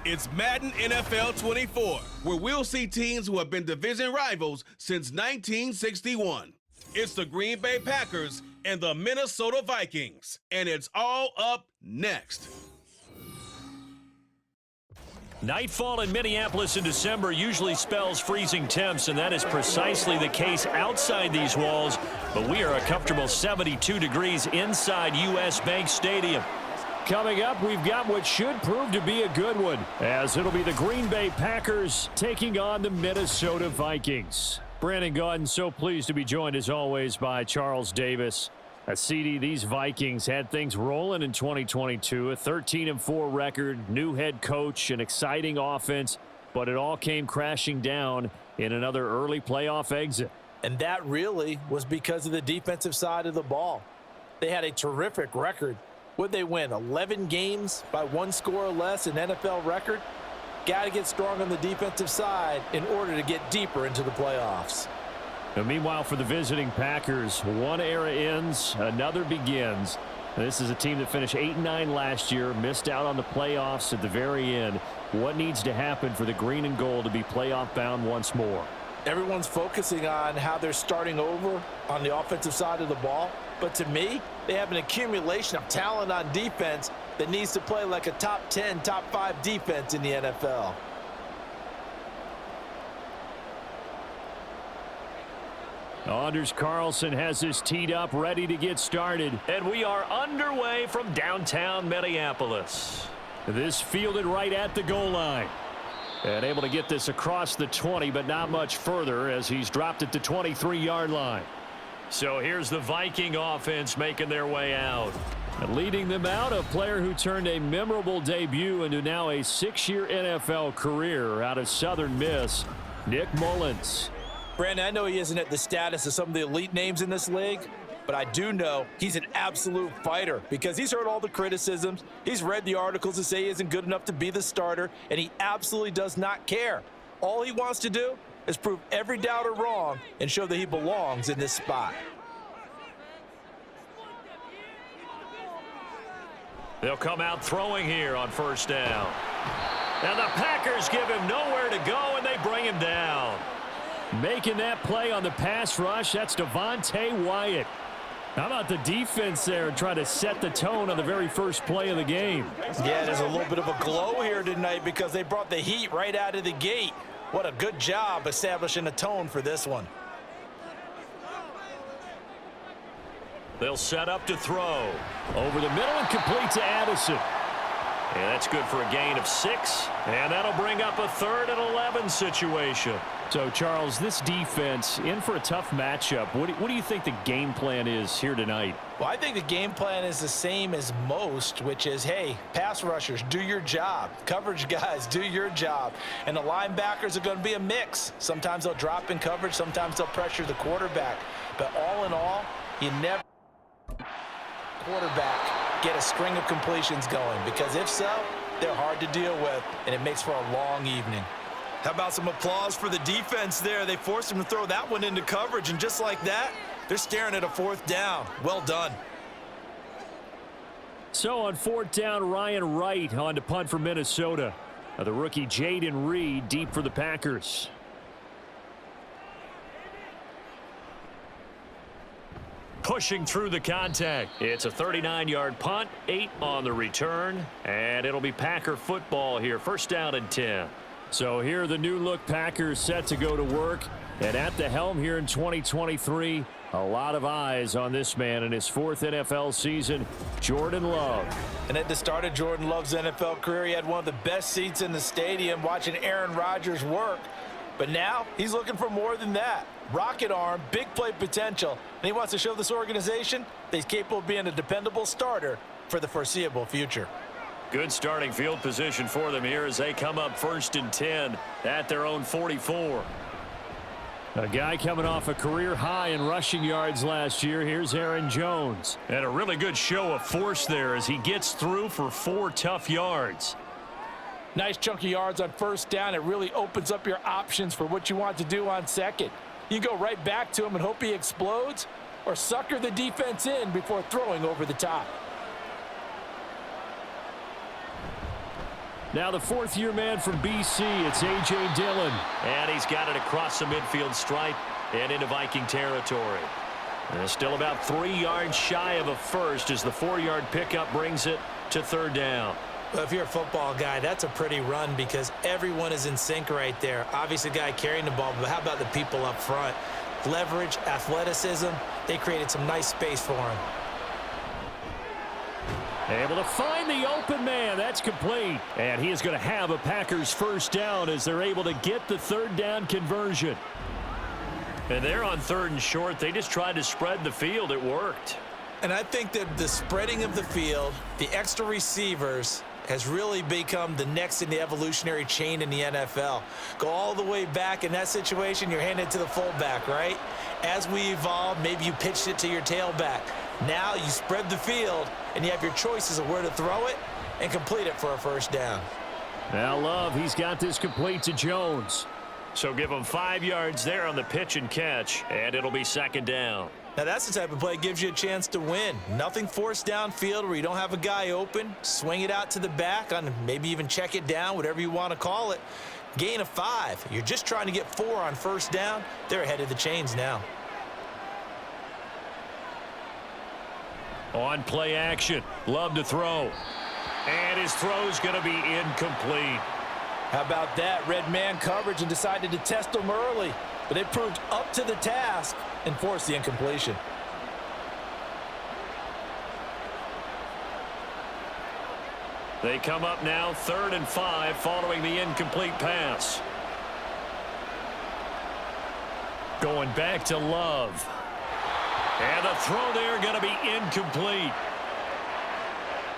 It's Madden NFL 24, where we'll see teams who have been division rivals since 1961. It's the Green Bay Packers and the Minnesota Vikings, and it's all up next. Nightfall in Minneapolis in December usually spells freezing temps, and that is precisely the case outside these walls. But we are a comfortable 72 degrees inside U.S. Bank Stadium. Coming up, we've got what should prove to be a good one, as it'll be the Green Bay Packers taking on the Minnesota Vikings. Brandon Gaudin, so pleased to be joined as always by Charles Davis. CD, these Vikings had things rolling in 2022, a 13-4 record, new head coach, an exciting offense, but it all came crashing down in another early playoff exit. And that really was because of the defensive side of the ball. They had a terrific record. Would they win 11 games by one score or less, an NFL record? Got to get strong on the defensive side in order to get deeper into the playoffs. Now, meanwhile, for the visiting Packers, one era ends, another begins. This is a team that finished 8-9 last year, missed out on the playoffs at the very end. What needs to happen for the green and gold to be playoff bound once more? Everyone's focusing on how they're starting over on the offensive side of the ball. But to me, they have an accumulation of talent on defense that needs to play like a top 10, top 5 defense in the NFL. Anders Carlson has this teed up, ready to get started. And we are underway from downtown Minneapolis. This fielded right at the goal line. And able to get this across the 20, but not much further as he's dropped it to 23-yard line. So here's the Viking offense making their way out. And leading them out, a player who turned a memorable debut into now a 6-year NFL career out of Southern Miss, Nick Mullins. Brandon, I know he isn't at the status of some of the elite names in this league, but I do know he's an absolute fighter because he's heard all the criticisms. He's read the articles that say he isn't good enough to be the starter, and he absolutely does not care. All he wants to do is prove every doubter wrong and show that he belongs in this spot. They'll come out throwing here on first down. And the Packers give him nowhere to go, and they bring him down. Making that play on the pass rush, that's Devontae Wyatt. How about the defense there trying to set the tone on the very first play of the game? Yeah, there's a little bit of a glow here tonight because they brought the heat right out of the gate. What a good job establishing a tone for this one. They'll set up to throw. Over the middle and complete to Addison. And that's good for a gain of 6. And that'll bring up a 3rd and 11 situation. So, Charles, this defense in for a tough matchup. What do you think the game plan is here tonight? Well, I think the game plan is the same as most, which is, hey, pass rushers, do your job. Coverage guys, do your job. And the linebackers are going to be a mix. Sometimes they'll drop in coverage. Sometimes they'll pressure the quarterback. But all in all, you never quarterback get a string of completions going, because if so, they're hard to deal with, and it makes for a long evening. How about some applause for the defense there? They forced him to throw that one into coverage, and just like that, they're staring at a 4th down. Well done. So on 4th down, Ryan Wright on to punt for Minnesota. The rookie Jaden Reed deep for the Packers. Pushing through the contact. It's a 39-yard punt, 8 on the return, and it'll be Packer football here. First down and 10. So here are the new-look Packers set to go to work. And at the helm here in 2023, a lot of eyes on this man in his 4th NFL season, Jordan Love. And at the start of Jordan Love's NFL career, he had one of the best seats in the stadium watching Aaron Rodgers work. But now he's looking for more than that. Rocket arm, big play potential, and he wants to show this organization that he's capable of being a dependable starter for the foreseeable future. Good starting field position for them here as they come up 1st and 10 at their own 44. A guy coming off a career high in rushing yards last year. Here's Aaron Jones. And a really good show of force there as he gets through for 4 tough yards. Nice chunky yards on first down. It really opens up your options for what you want to do on second. You go right back to him and hope he explodes, or sucker the defense in before throwing over the top. Now the fourth-year man from BC, it's A.J. Dillon. And he's got it across the midfield stripe and into Viking territory. And still about 3 yards shy of a first as the 4-yard pickup brings it to third down. Well, if you're a football guy, that's a pretty run because everyone is in sync right there. Obviously, the guy carrying the ball, but how about the people up front? Leverage, athleticism, they created some nice space for him. Able to find the open man. That's complete. And he is going to have a Packers first down as they're able to get the third down conversion. And they're on third and short. They just tried to spread the field. It worked. And I think that the spreading of the field, the extra receivers, has really become the next in the evolutionary chain in the NFL. Go all the way back in that situation, you're handed to the fullback, right? As we evolve, maybe you pitched it to your tailback. Now you spread the field, and you have your choices of where to throw it and complete it for a first down. Now Love, he's got this complete to Jones. So give him 5 yards there on the pitch and catch, and it'll be second down. Now, that's the type of play that gives you a chance to win. Nothing forced downfield where you don't have a guy open. Swing it out to the back, on maybe even check it down, whatever you want to call it. Gain of 5. You're just trying to get 4 on first down. They're ahead of the chains now. On play action. Love to throw. And his throw's going to be incomplete. How about that? Red man coverage and decided to test them early. But they proved up to the task and forced the incompletion. They come up now 3rd and 5 following the incomplete pass. Going back to Love. And the throw there going to be incomplete.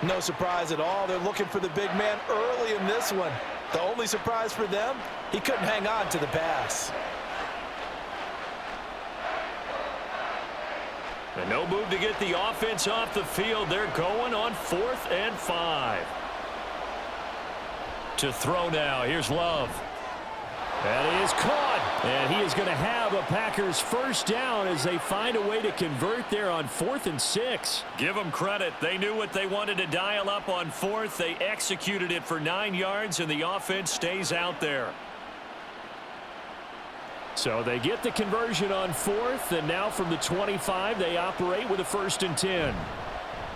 No surprise at all. They're looking for the big man early in this one. The only surprise for them, he couldn't hang on to the pass. And no move to get the offense off the field. They're going on 4th and 5. To throw now. Here's Love. That is caught. And he is going to have a Packers first down as they find a way to convert there on 4th and 6. Give them credit. They knew what they wanted to dial up on 4th. They executed it for 9 yards, and the offense stays out there. So they get the conversion on 4th, and now from the 25, they operate with a 1st and 10.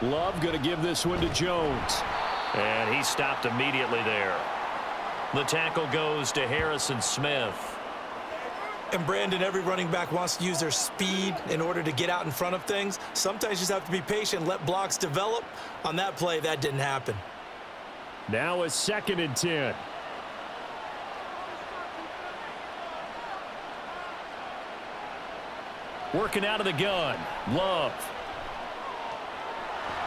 Love going to give this one to Jones. And he stopped immediately there. The tackle goes to Harrison Smith. And Brandon, every running back wants to use their speed in order to get out in front of things. Sometimes you just have to be patient and let blocks develop. On that play, that didn't happen. Now a 2nd and 10. Working out of the gun. Love.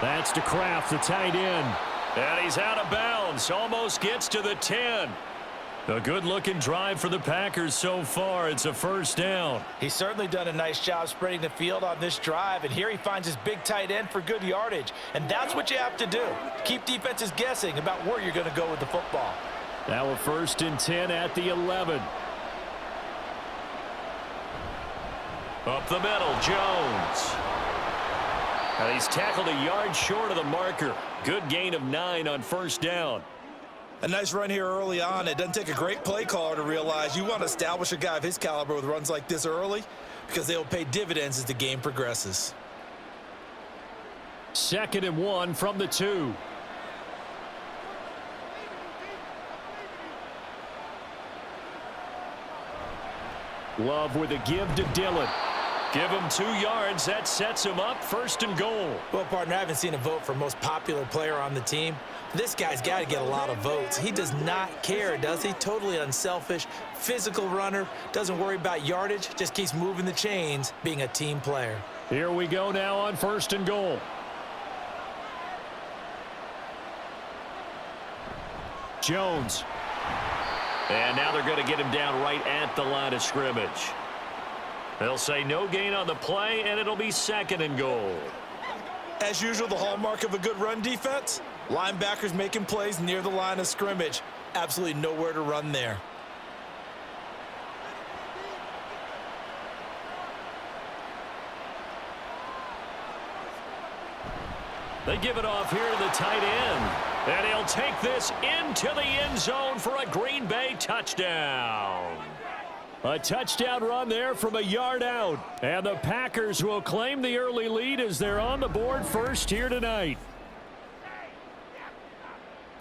That's to Kraft, the tight end. And he's out of bounds. Almost gets to the 10. A good-looking drive for the Packers so far. It's a first down. He's certainly done a nice job spreading the field on this drive. And here he finds his big tight end for good yardage. And that's what you have to do. Keep defenses guessing about where you're going to go with the football. Now a 1st and 10 at the 11. Up the middle, Jones. And he's tackled a yard short of the marker. Good gain of 9 on first down. A nice run here early on. It doesn't take a great play caller to realize you want to establish a guy of his caliber with runs like this early because they will pay dividends as the game progresses. 2nd and 1 from the 2. Love with a give to Dillon. Give him 2 yards. That sets him up 1st and goal. Well, partner, I haven't seen a vote for most popular player on the team. This guy's got to get a lot of votes. He does not care, does he? Totally unselfish, physical runner, doesn't worry about yardage, just keeps moving the chains, being a team player. Here we go now on 1st and goal. Jones. And now they're going to get him down right at the line of scrimmage. They'll say no gain on the play, and it'll be 2nd and goal. As usual, the hallmark of a good run defense, linebackers making plays near the line of scrimmage. Absolutely nowhere to run there. They give it off here to the tight end. And he'll take this into the end zone for a Green Bay touchdown. A touchdown run there from a yard out. And the Packers will claim the early lead as they're on the board first here tonight.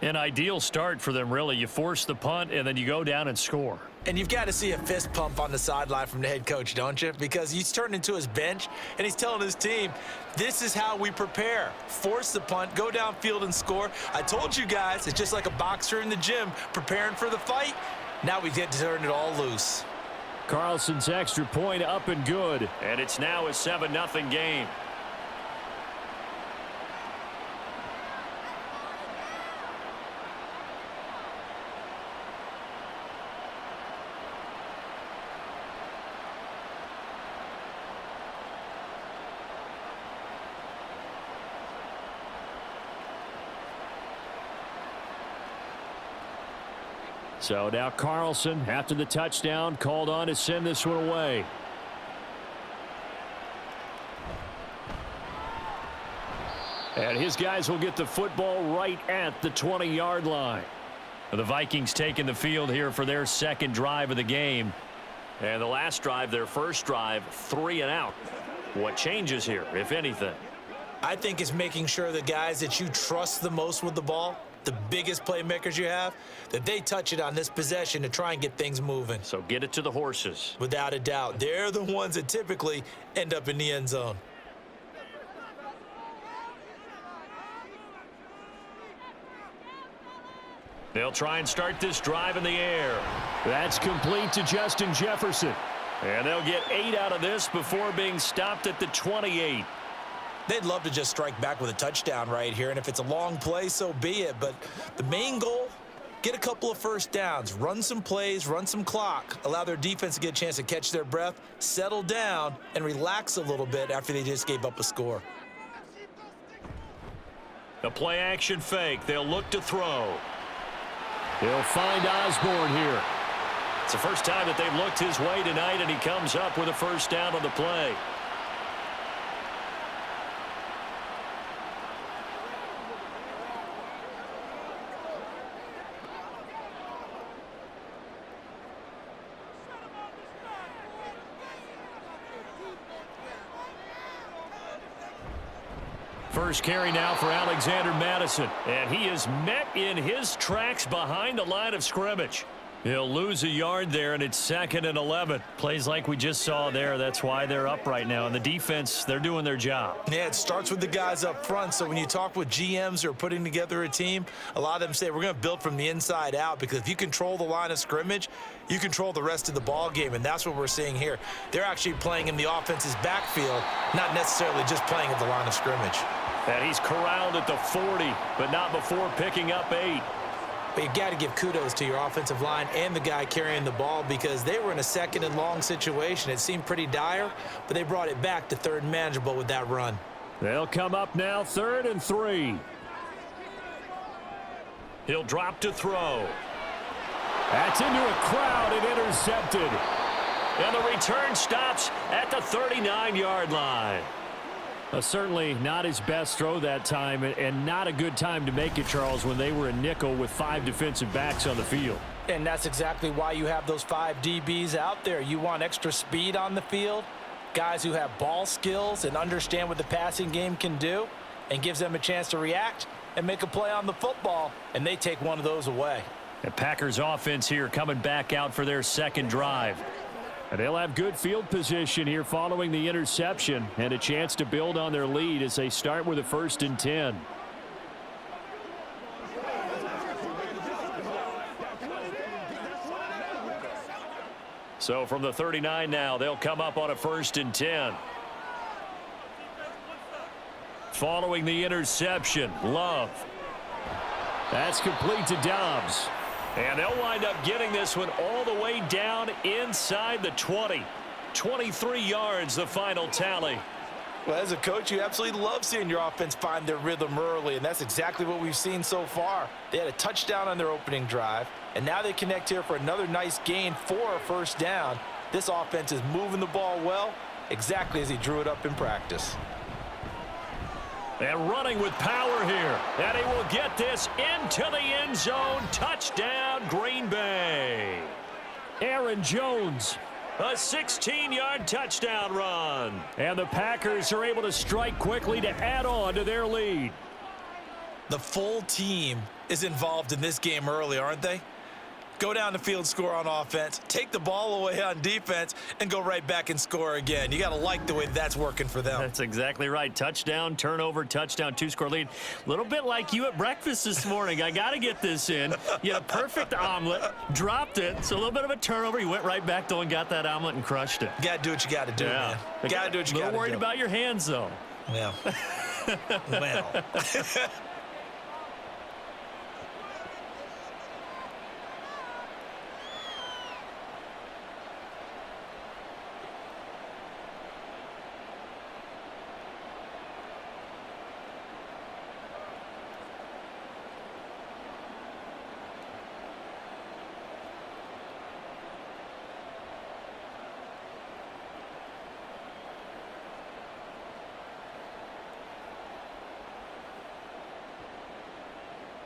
An ideal start for them, really. You force the punt, and then you go down and score. And you've got to see a fist pump on the sideline from the head coach, don't you? Because he's turned into his bench, and he's telling his team, this is how we prepare. Force the punt, go downfield and score. I told you guys, it's just like a boxer in the gym preparing for the fight. Now we get to turn it all loose. Carlson's extra point up and good. And it's now a 7-0 game. So now Carlson, after the touchdown, called on to send this one away. And his guys will get the football right at the 20-yard line. The Vikings taking the field here for their second drive of the game. And the last drive, their first drive, 3 and out. What changes here, if anything? I think it's making sure the guys that you trust the most with the ball, the biggest playmakers you have, that they touch it on this possession to try and get things moving. So get it to the horses. Without a doubt. They're the ones that typically end up in the end zone. They'll try and start this drive in the air. That's complete to Justin Jefferson. And they'll get 8 out of this before being stopped at the 28. They'd love to just strike back with a touchdown right here, and if it's a long play, so be it. But the main goal, get a couple of first downs, run some plays, run some clock, allow their defense to get a chance to catch their breath, settle down, and relax a little bit after they just gave up a score. The play-action fake. They'll look to throw. They'll find Osborne here. It's the first time that they've looked his way tonight, and he comes up with a first down on the play. First carry now for Alexander Madison. And he is met in his tracks behind the line of scrimmage. He'll lose a yard there, and it's 2nd and 11. Plays like we just saw there. That's why they're up right now. And the defense, they're doing their job. Yeah, it starts with the guys up front. So when you talk with GMs who are putting together a team, a lot of them say we're going to build from the inside out, because if you control the line of scrimmage, you control the rest of the ball game, and that's what we're seeing here. They're actually playing in the offense's backfield, not necessarily just playing at the line of scrimmage. And he's corralled at the 40, but not before picking up 8. But you got to give kudos to your offensive line and the guy carrying the ball, because they were in a 2nd and long situation. It seemed pretty dire, but they brought it back to 3rd and manageable with that run. They'll come up now 3rd and 3. He'll drop to throw. That's into a crowd and intercepted. And the return stops at the 39-yard line. Certainly not his best throw that time, and not a good time to make it, Charles, when they were a nickel with 5 defensive backs on the field. And that's exactly why you have those 5 DBs out there. You want extra speed on the field, guys who have ball skills and understand what the passing game can do, and gives them a chance to react and make a play on the football, and they take one of those away. The Packers offense here coming back out for their second drive. And they'll have good field position here following the interception, and a chance to build on their lead as they start with a 1st and 10. So from the 39 now, they'll come up on a 1st and 10. Following the interception, Love. That's complete to Dobbs. And they'll wind up getting this one all the way down inside the 20. 23 yards, the final tally. Well, as a coach, you absolutely love seeing your offense find their rhythm early, and that's exactly what we've seen so far. They had a touchdown on their opening drive, and now they connect here for another nice gain for a 1st down. This offense is moving the ball well, exactly as he drew it up in practice. And running with power here. And he will get this into the end zone. Touchdown, Green Bay. Aaron Jones, a 16-yard touchdown run. And the Packers are able to strike quickly to add on to their lead. The full team is involved in this game early, aren't they? Go down the field, score on offense, take the ball away on defense, and go right back and score again. You got to like the way that's working for them. That's exactly right. Touchdown, turnover, touchdown, two-score lead. A little bit like you at breakfast this morning. I got to get this in. You had a perfect omelet, dropped it. So a little bit of a turnover. You went right back, though, and got that omelet and crushed it. You got to do what you got to do, man. You got to do what you got to do. A little worried about your hands, though. Yeah. Well.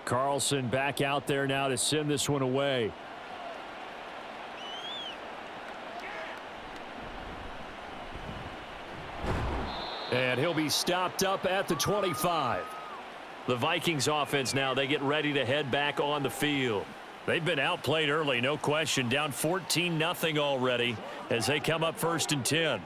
Carlson back out there now to send this one away. And he'll be stopped up at the 25. The Vikings offense now, they get ready to head back on the field. They've been outplayed early, no question. Down 14-0 already as they come up 1st and 10.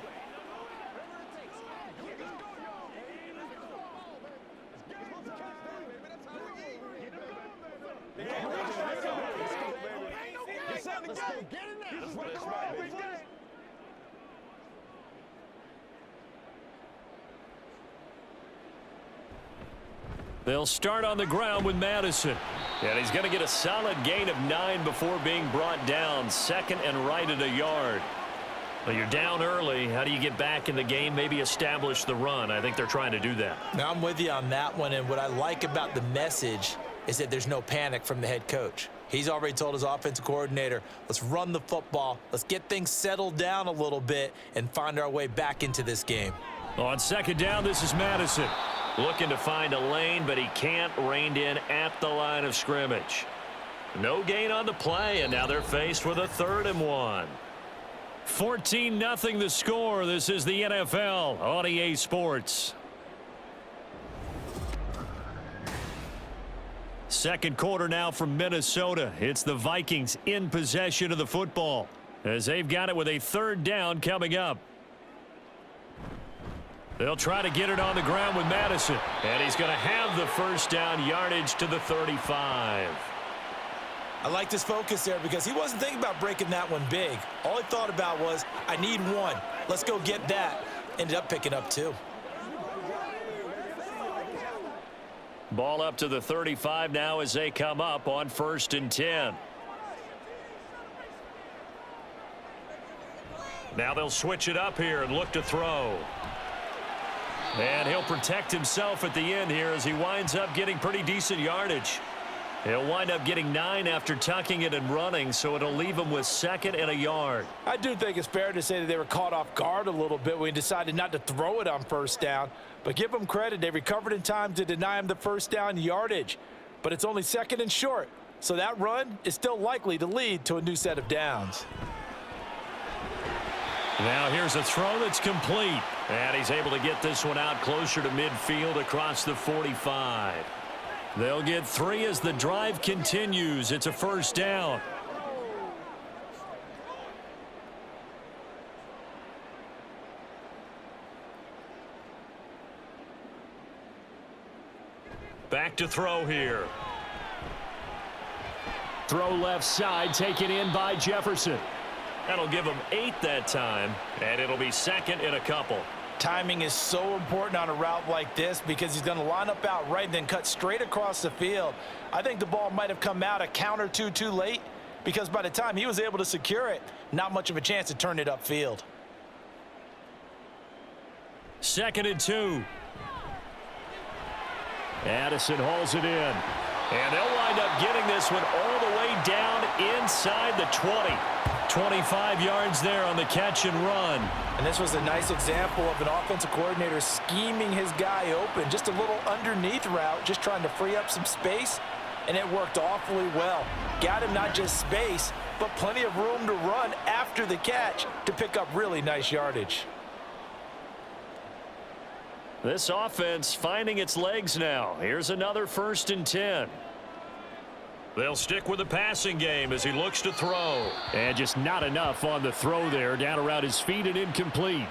They'll start on the ground with Madison. And he's going to get a solid gain of 9 before being brought down. 2nd and right at a yard. Well, you're down early. How do you get back in the game? Maybe establish the run. I think they're trying to do that. Now, I'm with you on that one. And what I like about the message is that there's no panic from the head coach. He's already told his offensive coordinator, let's run the football. Let's get things settled down a little bit and find our way back into this game. On 2nd down, this is Madison. Looking to find a lane, but he can't. Reined in at the line of scrimmage. No gain on the play, and now they're faced with a 3rd and 1. 14-0 the score. This is the NFL on EA Sports. Second quarter now from Minnesota. It's the Vikings in possession of the football as they've got it with a 3rd down coming up. They'll try to get it on the ground with Madison. And he's going to have the 1st down, yardage to the 35. I liked his focus there because he wasn't thinking about breaking that one big. All he thought about was, I need 1. Let's go get that. Ended up picking up 2. Ball up to the 35 now as they come up on 1st and 10. Now they'll switch it up here and look to throw. And he'll protect himself at the end here as he winds up getting pretty decent yardage. He'll wind up getting 9 after tucking it and running, so it'll leave him with 2nd and a yard. I do think it's fair to say that they were caught off guard a little bit when he decided not to throw it on 1st down. But give them credit. They recovered in time to deny him the 1st down yardage. But it's only 2nd and short, so that run is still likely to lead to a new set of downs. Now here's a throw that's complete. And he's able to get this one out closer to midfield across the 45. They'll get 3 as the drive continues. It's a 1st down. Back to throw here. Throw left side, taken in by Jefferson. That'll give him 8 that time, and it'll be 2nd and a couple. Timing is so important on a route like this because he's going to line up out right and then cut straight across the field. I think the ball might have come out a count or two too late because by the time he was able to secure it, not much of a chance to turn it upfield. 2nd and 2. Addison hauls it in. And they'll wind up getting this one all the way down inside the 20. 25 yards there on the catch and run. And this was a nice example of an offensive coordinator scheming his guy open. Just a little underneath route, just trying to free up some space, and it worked awfully well. Got him not just space, but plenty of room to run after the catch to pick up really nice yardage. This offense finding its legs now. Here's another 1st and 10. They'll stick with the passing game as he looks to throw. And just not enough on the throw there. Down around his feet and incomplete.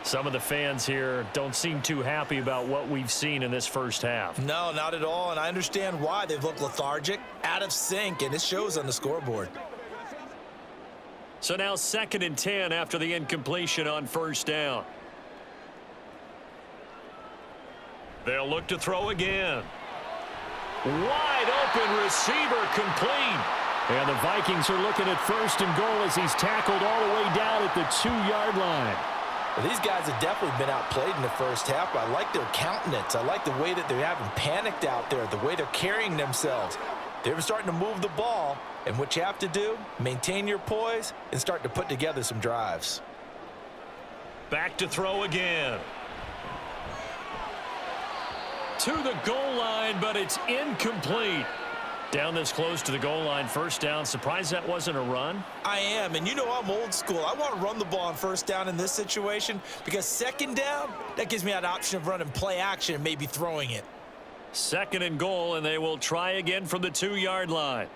Some of the fans here don't seem too happy about what we've seen in this first half. No, not at all, and I understand why. They've looked lethargic, out of sync, and it shows on the scoreboard. So now 2nd and 10 after the incompletion on 1st down. They'll look to throw again. Wide open receiver complete. And the Vikings are looking at 1st and goal as he's tackled all the way down at the 2-yard line. Well, these guys have definitely been outplayed in the first half, but I like their countenance. I like the way that they haven't panicked out there, the way they're carrying themselves. They're starting to move the ball, and what you have to do, maintain your poise and start to put together some drives. Back to throw again. To the goal line, but it's incomplete. Down this close to the goal line, 1st down. Surprised that wasn't a run? I am, and you know I'm old school. I want to run the ball on 1st down in this situation because 2nd down, that gives me an option of running play action and maybe throwing it. 2nd and goal, and they will try again from the 2-yard line.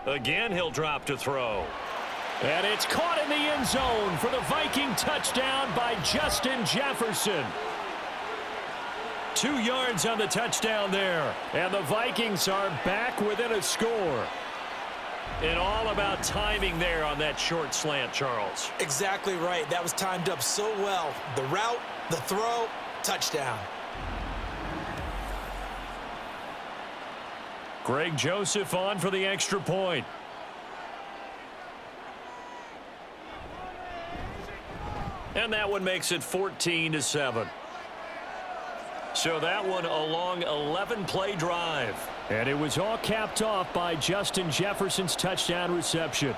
Again, he'll drop to throw. And it's caught in the end zone for the Viking touchdown by Justin Jefferson. 2 yards on the touchdown there. And the Vikings are back within a score. And all about timing there on that short slant, Charles. Exactly right. That was timed up so well. The route, the throw, touchdown. Greg Joseph on for the extra point. And that one makes it 14-7. So that one a long 11-play drive. And it was all capped off by Justin Jefferson's touchdown reception.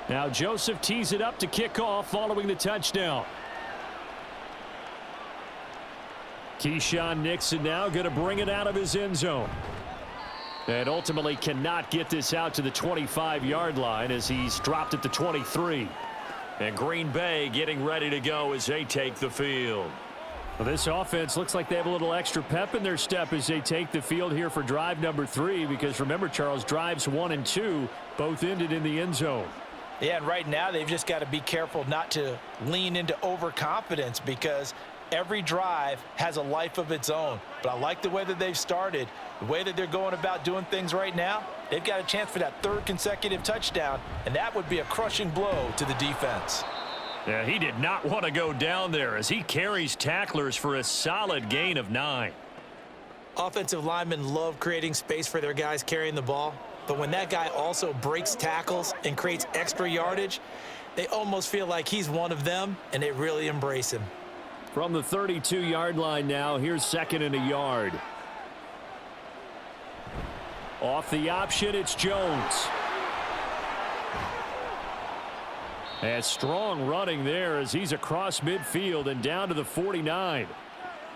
Now Joseph tees it up to kick off following the touchdown. Keyshawn Nixon now going to bring it out of his end zone. And ultimately cannot get this out to the 25-yard line as he's dropped at the 23. And Green Bay getting ready to go as they take the field. Well, this offense looks like they have a little extra pep in their step as they take the field here for drive number 3. Because remember, Charles, drives 1 and 2 both ended in the end zone. Yeah, and right now they've just got to be careful not to lean into overconfidence because every drive has a life of its own. But I like the way that they've started, the way that they're going about doing things right now. They've got a chance for that 3rd consecutive touchdown, and that would be a crushing blow to the defense. Yeah, he did not want to go down there as he carries tacklers for a solid gain of 9. Offensive linemen love creating space for their guys carrying the ball. But when that guy also breaks tackles and creates extra yardage, they almost feel like he's one of them, and they really embrace him. From the 32-yard line now, here's 2nd and a yard. Off the option, it's Jones. And strong running there as he's across midfield and down to the 49.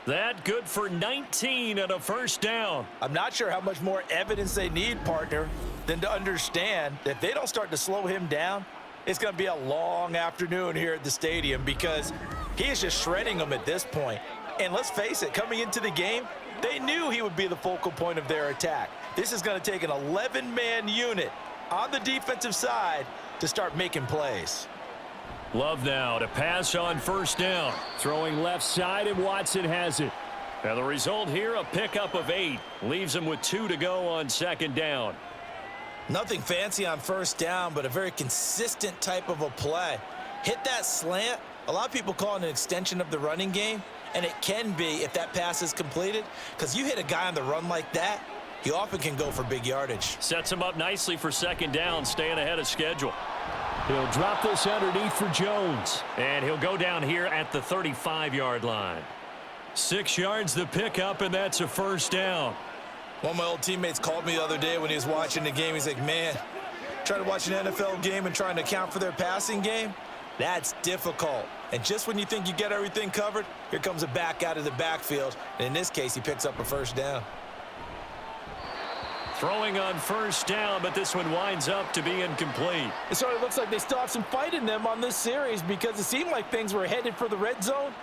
That good for 19 and a 1st down. I'm not sure how much more evidence they need, partner, than to understand that if they don't start to slow him down, it's going to be a long afternoon here at the stadium because he is just shredding them at this point. And let's face it, coming into the game, they knew he would be the focal point of their attack. This is going to take an 11-man unit on the defensive side to start making plays. Love now to pass on 1st down. Throwing left side, and Watson has it. And the result here, a pickup of 8. Leaves him with 2 to go on 2nd down. Nothing fancy on 1st down, but a very consistent type of a play. Hit that slant. A lot of people call it an extension of the running game. and it can be if that pass is completed, because you hit a guy on the run like that, he often can go for big yardage. Sets him up nicely for second down, staying ahead of schedule. He'll drop this underneath for Jones, and he'll go down here at the 35-yard line. 6 yards the pickup, and that's a first down. One of my old teammates called me the other day when he was watching the game. He's like, man, trying to watch an NFL game and trying to account for their passing game, that's difficult. And just when you think you get everything covered, here comes a back out of the backfield. And in this case, he picks up a first down. Throwing on first down, but this one winds up to be incomplete. It sort of looks like they still have some fight in them on this series because it seemed like things were headed for the red zone.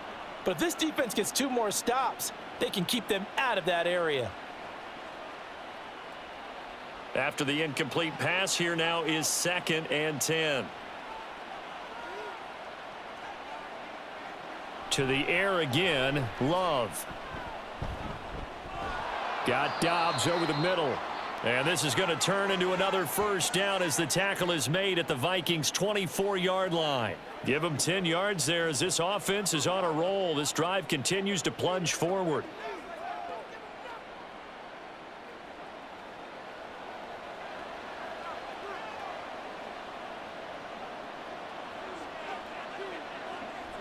But if this defense gets 2 more stops, they can keep them out of that area. After the incomplete pass, here now is 2nd and 10. To the air again, Love. Got Dobbs over the middle. And this is going to turn into another first down as the tackle is made at the Vikings' 24-yard line. Give them 10 yards there as this offense is on a roll. This drive continues to plunge forward.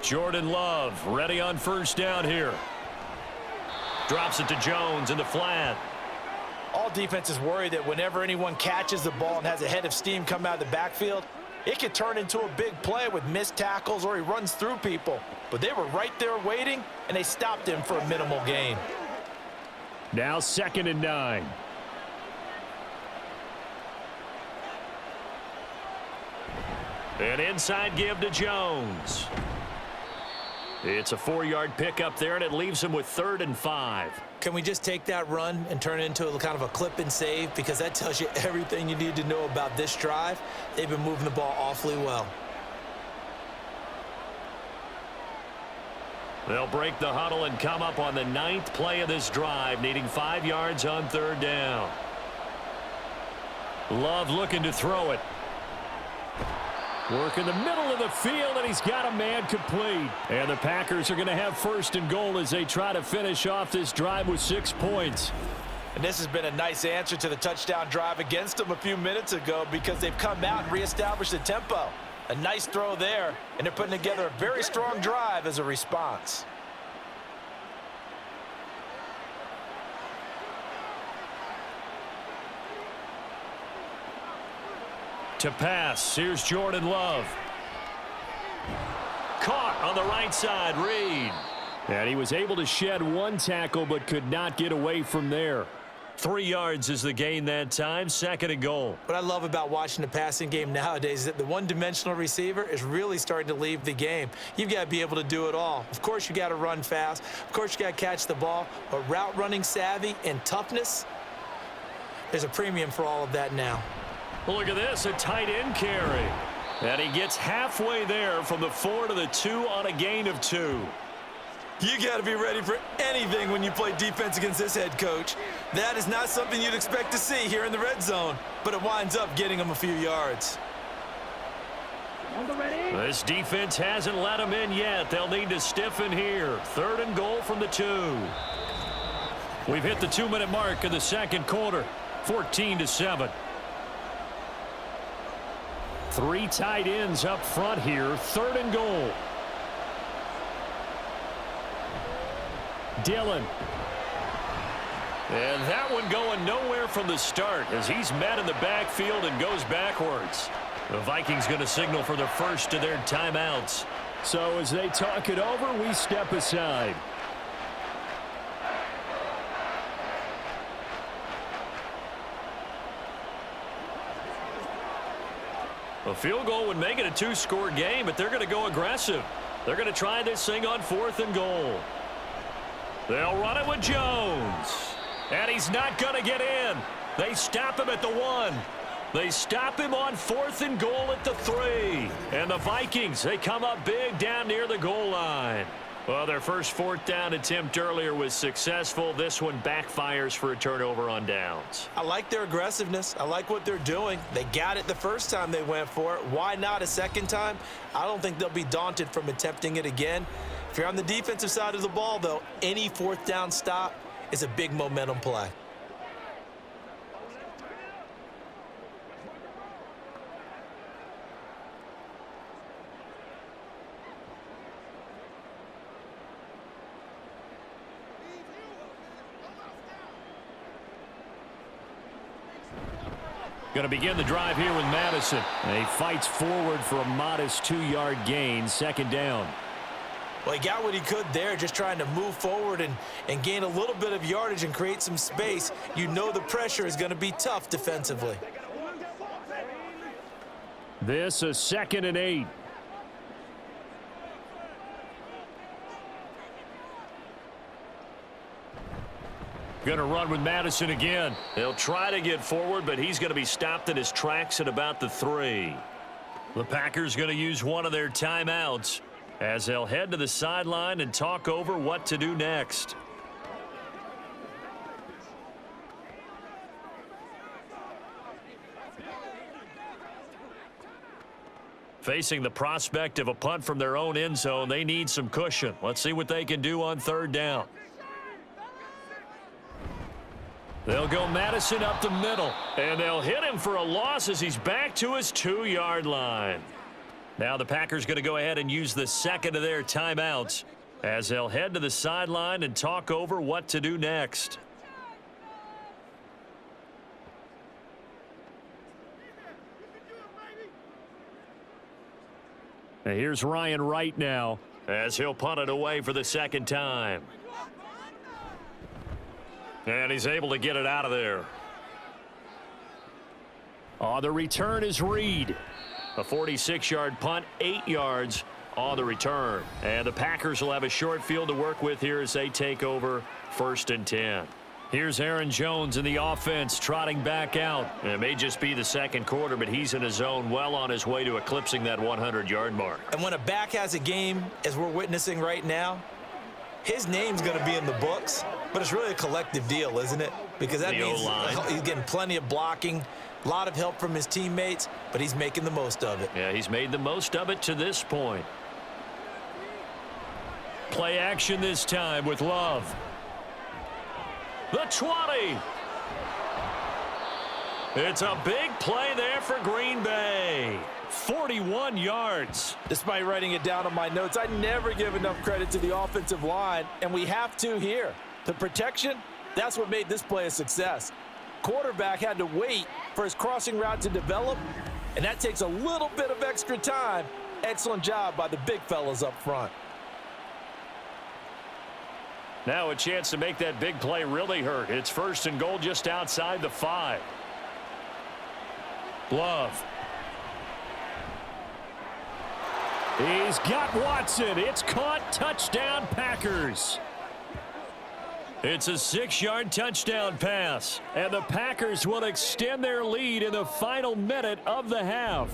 Jordan Love ready on first down here. Drops it to Jones in the flat. All defenses worry that whenever anyone catches the ball and has a head of steam come out of the backfield, it can turn into a big play with missed tackles or he runs through people. But they were right there waiting, and they stopped him for a minimal gain. Now 2nd and 9. An inside give to Jones. It's a 4-yard pickup there, and it leaves him with 3rd and 5. Can we just take that run and turn it into a kind of a clip and save? Because that tells you everything you need to know about this drive. They've been moving the ball awfully well. They'll break the huddle and come up on the 9th play of this drive, needing 5 yards on 3rd down. Love looking to throw it. Work in the middle of the field, and he's got a man complete. And the Packers are going to have 1st and goal as they try to finish off this drive with 6 points. And this has been a nice answer to the touchdown drive against them a few minutes ago because they've come out and reestablished the tempo. A nice throw there, and they're putting together a very strong drive as a response. To pass, here's Jordan Love. Caught on the right side, Reed. And he was able to shed 1 tackle but could not get away from there. 3 yards is the gain that time, 2nd and goal. What I love about watching the passing game nowadays is that the one-dimensional receiver is really starting to leave the game. You've got to be able to do it all. Of course, you got to run fast. Of course, you got to catch the ball. But route running savvy and toughness, there's a premium for all of that now. Well, look at this, a tight end carry. And he gets halfway there from the 4 to the 2 on a gain of 2. You got to be ready for anything when you play defense against this head coach. That is not something you'd expect to see here in the red zone, but it winds up getting him a few yards. This defense hasn't let him in yet. They'll need to stiffen here. 3rd and goal from the 2. We've hit the 2-minute mark in the 2nd quarter, 14-7. 3 tight ends up front here, 3rd and goal. Dillon. And that one going nowhere from the start as he's met in the backfield and goes backwards. The Vikings going to signal for the first of their timeouts. So as they talk it over, we step aside. A field goal would make it a 2-score game, but they're going to go aggressive. They're going to try this thing on 4th and goal. They'll run it with Jones. And he's not going to get in. They stop him at the 1. They stop him on 4th and goal at the 3. And the Vikings, they come up big down near the goal line. Well, their first 4th down attempt earlier was successful. This one backfires for a turnover on downs. I like their aggressiveness. I like what they're doing. They got it the first time they went for it. Why not a second time? I don't think they'll be daunted from attempting it again. If you're on the defensive side of the ball, though, any fourth down stop is a big momentum play. Going to begin the drive here with Madison. And he fights forward for a modest 2-yard gain, second down. Well, he got what he could there, just trying to move forward and gain a little bit of yardage and create some space. You know the pressure is going to be tough defensively. This is 2nd and 8. Going to run with Madison again. He'll try to get forward, but he's going to be stopped in his tracks at about the 3. The Packers going to use one of their timeouts as they'll head to the sideline and talk over what to do next. Facing the prospect of a punt from their own end zone, they need some cushion. Let's see what they can do on 3rd down. They'll go Madison up the middle, and they'll hit him for a loss as he's back to his 2-yard line. Now the Packers going to go ahead and use the second of their timeouts as they'll head to the sideline and talk over what to do next. And here's Ryan Wright now as he'll punt it away for the second time. And he's able to get it out of there. On the return is Reed. A 46-yard punt, 8 yards on the return. And the Packers will have a short field to work with here as they take over 1st and 10. Here's Aaron Jones in the offense trotting back out. And it may just be the second quarter, but he's in his zone well on his way to eclipsing that 100-yard mark. And when a back has a game, as we're witnessing right now, his name's going to be in the books, but it's really a collective deal, isn't it? Because that means he's getting plenty of blocking, a lot of help from his teammates, but he's making the most of it. Yeah, he's made the most of it to this point. Play action this time with Love. The 20. It's a big play there for Green Bay. 41 yards. Despite writing it down on my notes, I never give enough credit to the offensive line, and we have to here. The protection, that's what made this play a success. Quarterback had to wait for his crossing route to develop, and that takes a little bit of extra time. Excellent job by the big fellas up front. Now a chance to make that big play really hurt. It's 1st and goal just outside the 5. Love. He's got Watson. It's caught. Touchdown, Packers. It's a 6-yard touchdown pass, and the Packers will extend their lead in the final minute of the half.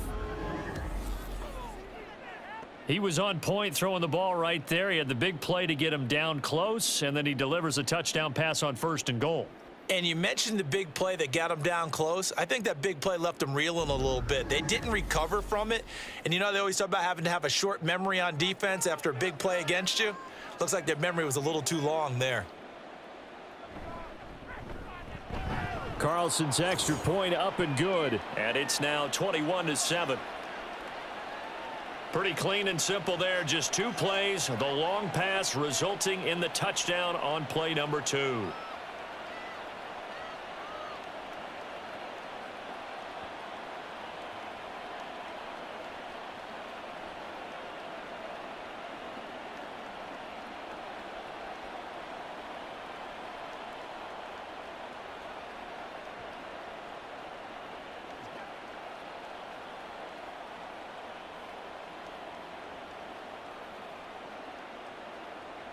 He was on point throwing the ball right there. He had the big play to get him down close, and then he delivers a touchdown pass on 1st and goal. And you mentioned the big play that got him down close. I think that big play left them reeling a little bit. They didn't recover from it. And you know they always talk about having to have a short memory on defense after a big play against you. Looks like their memory was a little too long there. Carlson's extra point up and good. And it's now 21-7. Pretty clean and simple there. Just 2 plays. The long pass resulting in the touchdown on play number 2.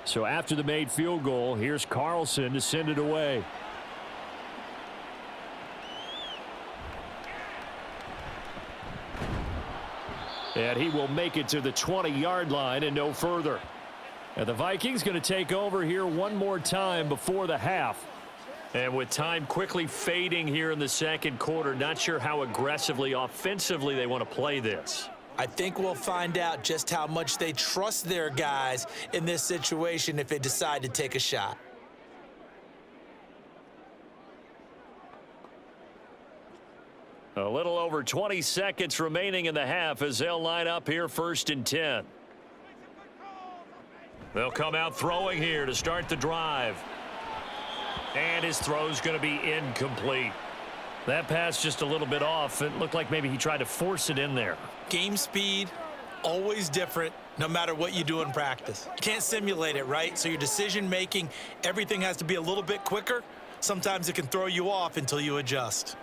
So after the made field goal, here's Carlson to send it away. And he will make it to the 20-yard line and no further. And the Vikings going to take over here one more time before the half. And with time quickly fading here in the second quarter, not sure how aggressively, offensively they want to play this. I think we'll find out just how much they trust their guys in this situation if they decide to take a shot. A little over 20 seconds remaining in the half as they'll line up here 1st and 10. They'll come out throwing here to start the drive. And his throw's going to be incomplete. That pass just a little bit off. It looked like maybe he tried to force it in there. Game speed, always different, no matter what you do in practice. You can't simulate it, right? So your decision making, everything has to be a little bit quicker. Sometimes it can throw you off until you adjust.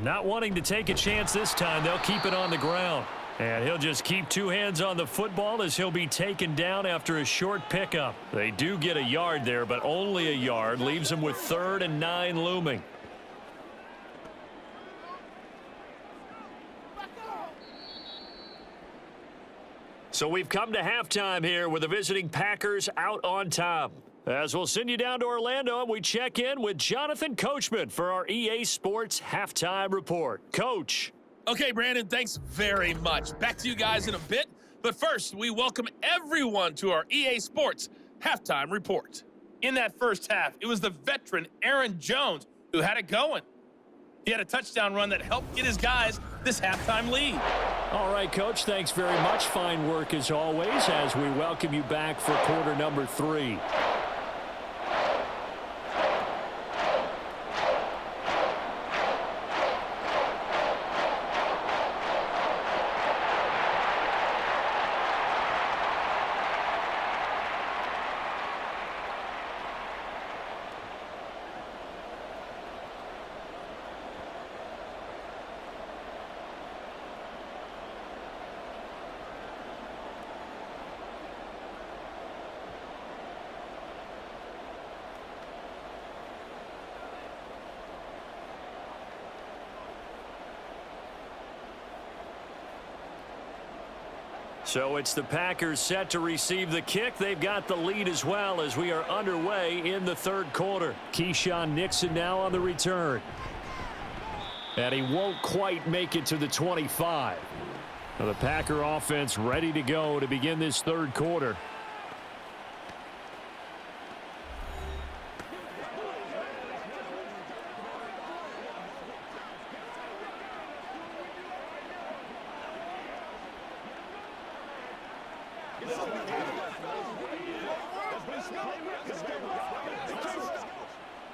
Not wanting to take a chance this time, they'll keep it on the ground. And he'll just keep 2 hands on the football as he'll be taken down after a short pickup. They do get a yard there, but only a yard. Leaves them with 3rd and 9 looming. So we've come to halftime here with the visiting Packers out on top. As we'll send you down to Orlando, and we check in with Jonathan Coachman for our EA Sports Halftime Report. Coach. Okay, Brandon, thanks very much. Back to you guys in a bit. But first, we welcome everyone to our EA Sports Halftime Report. In that first half, it was the veteran Aaron Jones who had it going. He had a touchdown run that helped get his guys this halftime lead. All right, Coach, thanks very much. Fine work as always as we welcome you back for quarter number 3. So it's the Packers set to receive the kick. They've got the lead as well as we are underway in the 3rd quarter. Keyshawn Nixon now on the return. And he won't quite make it to the 25. Now the Packer offense ready to go to begin this 3rd quarter.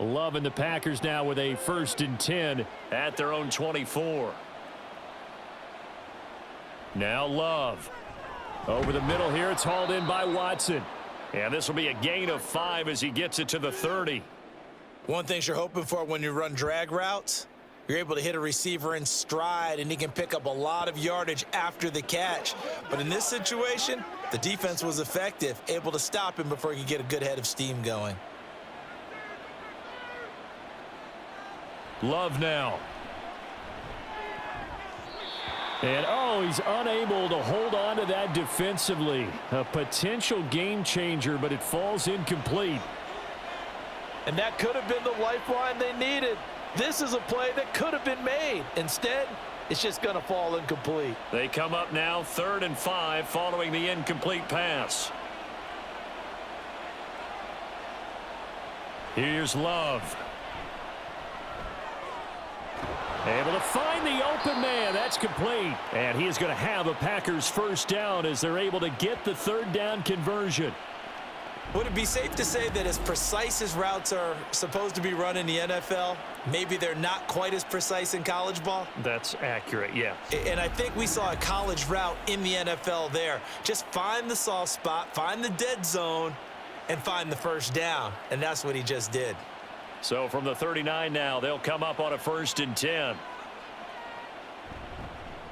Love and the Packers now with a 1st and 10 at their own 24. Now Love. Over the middle here, it's hauled in by Watson. And this will be a gain of 5 as he gets it to the 30. One thing you're hoping for when you run drag routes, you're able to hit a receiver in stride, and he can pick up a lot of yardage after the catch. But in this situation, the defense was effective, able to stop him before he could get a good head of steam going. Love now. And, oh, he's unable to hold on to that defensively. A potential game changer, but it falls incomplete. And that could have been the lifeline they needed. This is a play that could have been made. Instead, it's just going to fall incomplete. They come up now 3rd and 5 following the incomplete pass. Here's Love. Able to find the open man. That's complete. And he is going to have a Packers 1st down as they're able to get the 3rd down conversion. Would it be safe to say that as precise as routes are supposed to be run in the NFL, maybe they're not quite as precise in college ball? That's accurate, yeah. And I think we saw a college route in the NFL there. Just find the soft spot, find the dead zone, and find the 1st down. And that's what he just did. So from the 39 now, they'll come up on a 1st and 10.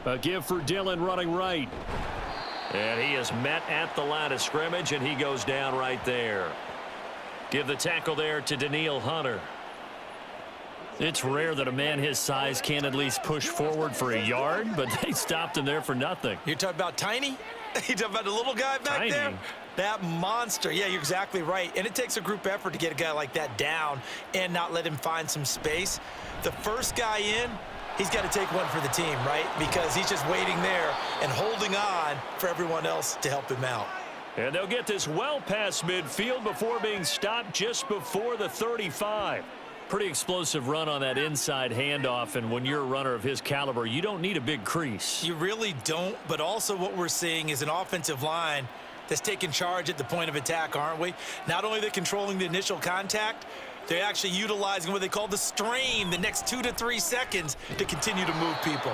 A give for Dillon running right. And he is met at the line of scrimmage, and he goes down right there. Give the tackle there to Daniil Hunter. It's rare that a man his size can't at least push forward for a yard, but they stopped him there for nothing. You're talking about tiny? You're talking about the little guy back there? That monster. Yeah, you're exactly right. And it takes a group effort to get a guy like that down and not let him find some space. The first guy in, he's got to take one for the team, right? Because he's just waiting there and holding on for everyone else to help him out. And they'll get this well past midfield before being stopped just before the 35. Pretty explosive run on that inside handoff, and when you're a runner of his caliber, you don't need a big crease. You really don't, but also what we're seeing is an offensive line that's taking charge at the point of attack, aren't we? Not only are they controlling the initial contact, they're actually utilizing what they call the strain, the next 2 to 3 seconds, to continue to move people.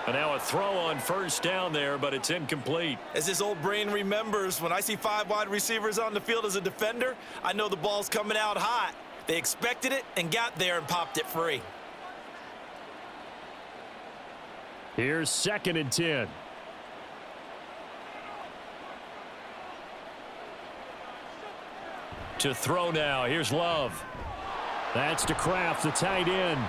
And now a throw on first down there, but it's incomplete. As this old brain remembers, when I see 5 wide receivers on the field as a defender, I know the ball's coming out hot. They expected it and got there and popped it free. Here's 2nd and 10. To throw now. Here's Love. That's to Kraft, the tight end.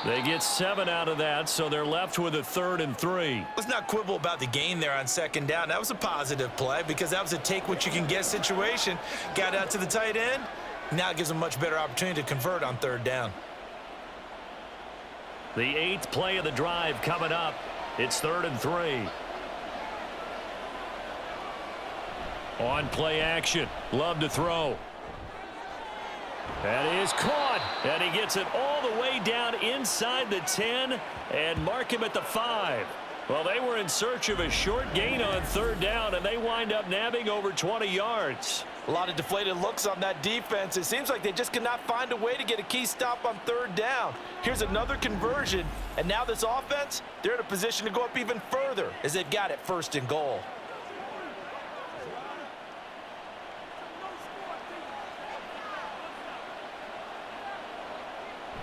They get 7 out of that, so they're left with a 3rd and 3. Let's not quibble about the gain there on 2nd down. That was a positive play because that was a take-what-you-can-get situation. Got out to the tight end. Now it gives them a much better opportunity to convert on 3rd down. The 8th play of the drive coming up. It's 3rd and 3. On play action. Love to throw. That is caught. And he gets it all the way down inside the 10 and mark him at the 5. Well, they were in search of a short gain on 3rd down, and they wind up nabbing over 20 yards. A lot of deflated looks on that defense. It seems like they just cannot find a way to get a key stop on 3rd down. Here's another conversion, and now this offense, they're in a position to go up even further as they've got it 1st and goal.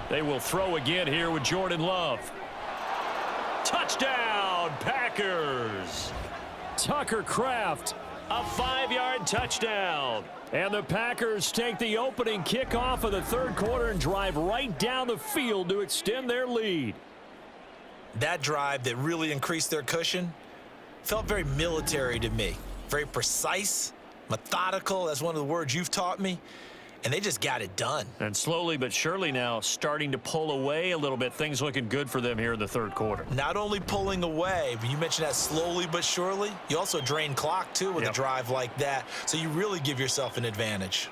They will throw again here with Jordan Love. Touchdown, Packers! Tucker Kraft, a 5-yard touchdown. And the Packers take the opening kickoff of the 3rd quarter and drive right down the field to extend their lead. That drive that really increased their cushion felt very military to me. Very precise, methodical. That's one of the words you've taught me. And they just got it done. And slowly but surely now starting to pull away a little bit. Things looking good for them here in the 3rd quarter. Not only pulling away, but you mentioned that slowly but surely. You also drain clock, too, with a drive like that. So you really give yourself an advantage.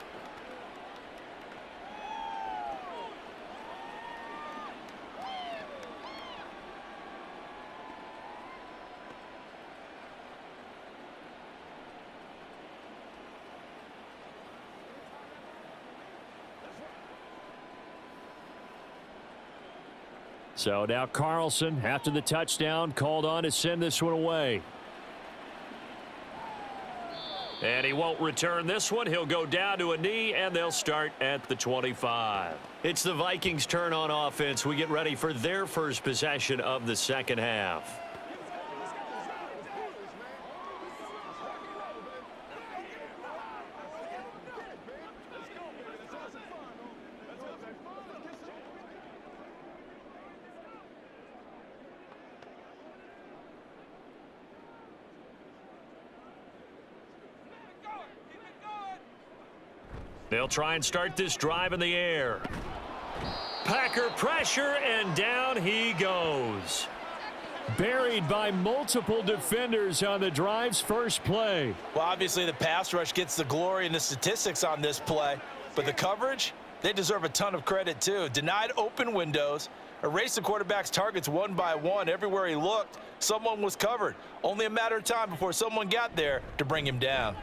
So now Carlson, after the touchdown, called on to send this one away. And he won't return this one. He'll go down to a knee, and they'll start at the 25. It's the Vikings' turn on offense. We get ready for their first possession of the 2nd half. They'll try and start this drive in the air. Packer pressure, and down he goes. Buried by multiple defenders on the drive's first play. Well, obviously the pass rush gets the glory and the statistics on this play, but the coverage, they deserve a ton of credit too. Denied open windows, erased the quarterback's targets one by one. Everywhere he looked, someone was covered. Only a matter of time before someone got there to bring him down.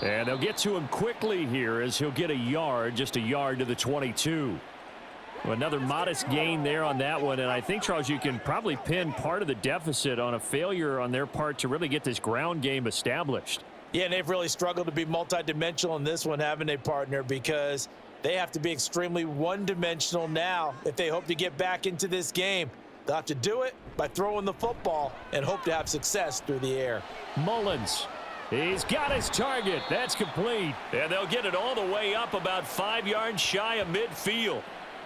And they'll get to him quickly here as he'll get a yard, just a yard to the 22. Another modest gain there on that one, and I think, Charles, you can probably pin part of the deficit on a failure on their part to really get this ground game established. Yeah, and they've really struggled to be multidimensional in this one, haven't they, partner, because they have to be extremely one-dimensional now if they hope to get back into this game. They'll have to do it by throwing the football and hope to have success through the air. Mullins. He's got his target. That's complete. And they'll get it all the way up about 5 yards shy of midfield.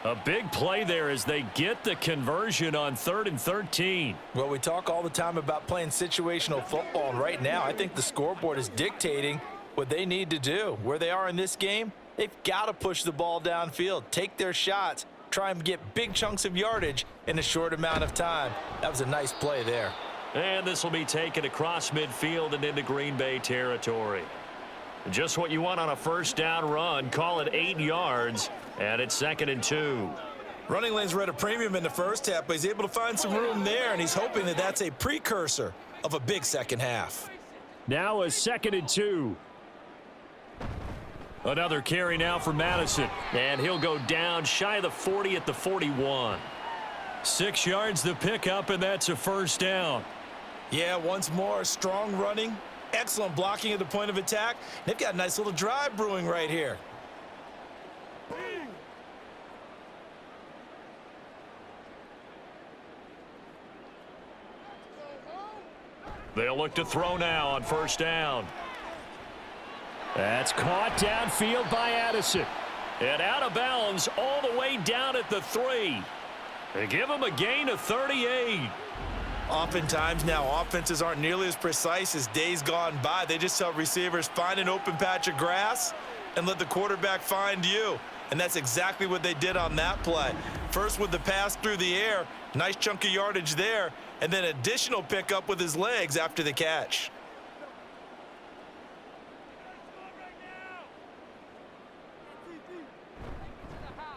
A big play there as they get the conversion on 3rd and 13. Well, we talk all the time about playing situational football, and right now I think the scoreboard is dictating what they need to do. Where they are in this game, they've got to push the ball downfield, take their shots, try and get big chunks of yardage in a short amount of time. That was a nice play there. And this will be taken across midfield and into Green Bay territory. Just what you want on a first down run. Call it 8 yards, and it's 2nd and 2. Running lanes were at a premium in the first half, but he's able to find some room there, and he's hoping that that's a precursor of a big second half. Now a 2nd and 2. Another carry now for Madison, and he'll go down shy of the 40 at the 41. 6 yards the pickup, and that's a first down. Yeah, once more, strong running, excellent blocking at the point of attack. They've got a nice little drive brewing right here. They'll look to throw now on first down. That's caught downfield by Addison. And out of bounds all the way down at the 3. They give him a gain of 38. Oftentimes now, offenses aren't nearly as precise as days gone by. They just tell receivers, find an open patch of grass and let the quarterback find you. And that's exactly what they did on that play. First with the pass through the air, nice chunk of yardage there, and then additional pickup with his legs after the catch.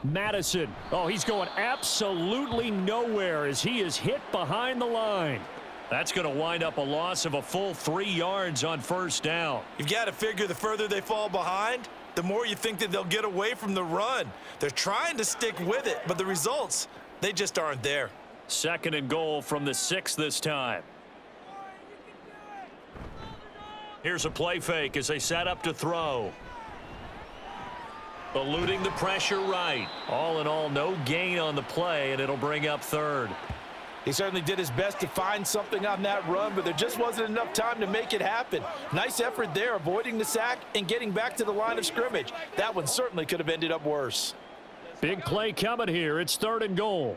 Madison. Oh, he's going absolutely nowhere as he is hit behind the line. That's going to wind up a loss of a full 3 yards on first down. You've got to figure the further they fall behind, the more you think that they'll get away from the run. They're trying to stick with it, but the results, they just aren't there. 2nd and goal from the 6 this time. Here's a play fake as they set up to throw. Eluding the pressure right. All in all, no gain on the play, and it'll bring up 3rd. He certainly did his best to find something on that run, but there just wasn't enough time to make it happen. Nice effort there, avoiding the sack and getting back to the line of scrimmage. That one certainly could have ended up worse. Big play coming here. It's 3rd and goal.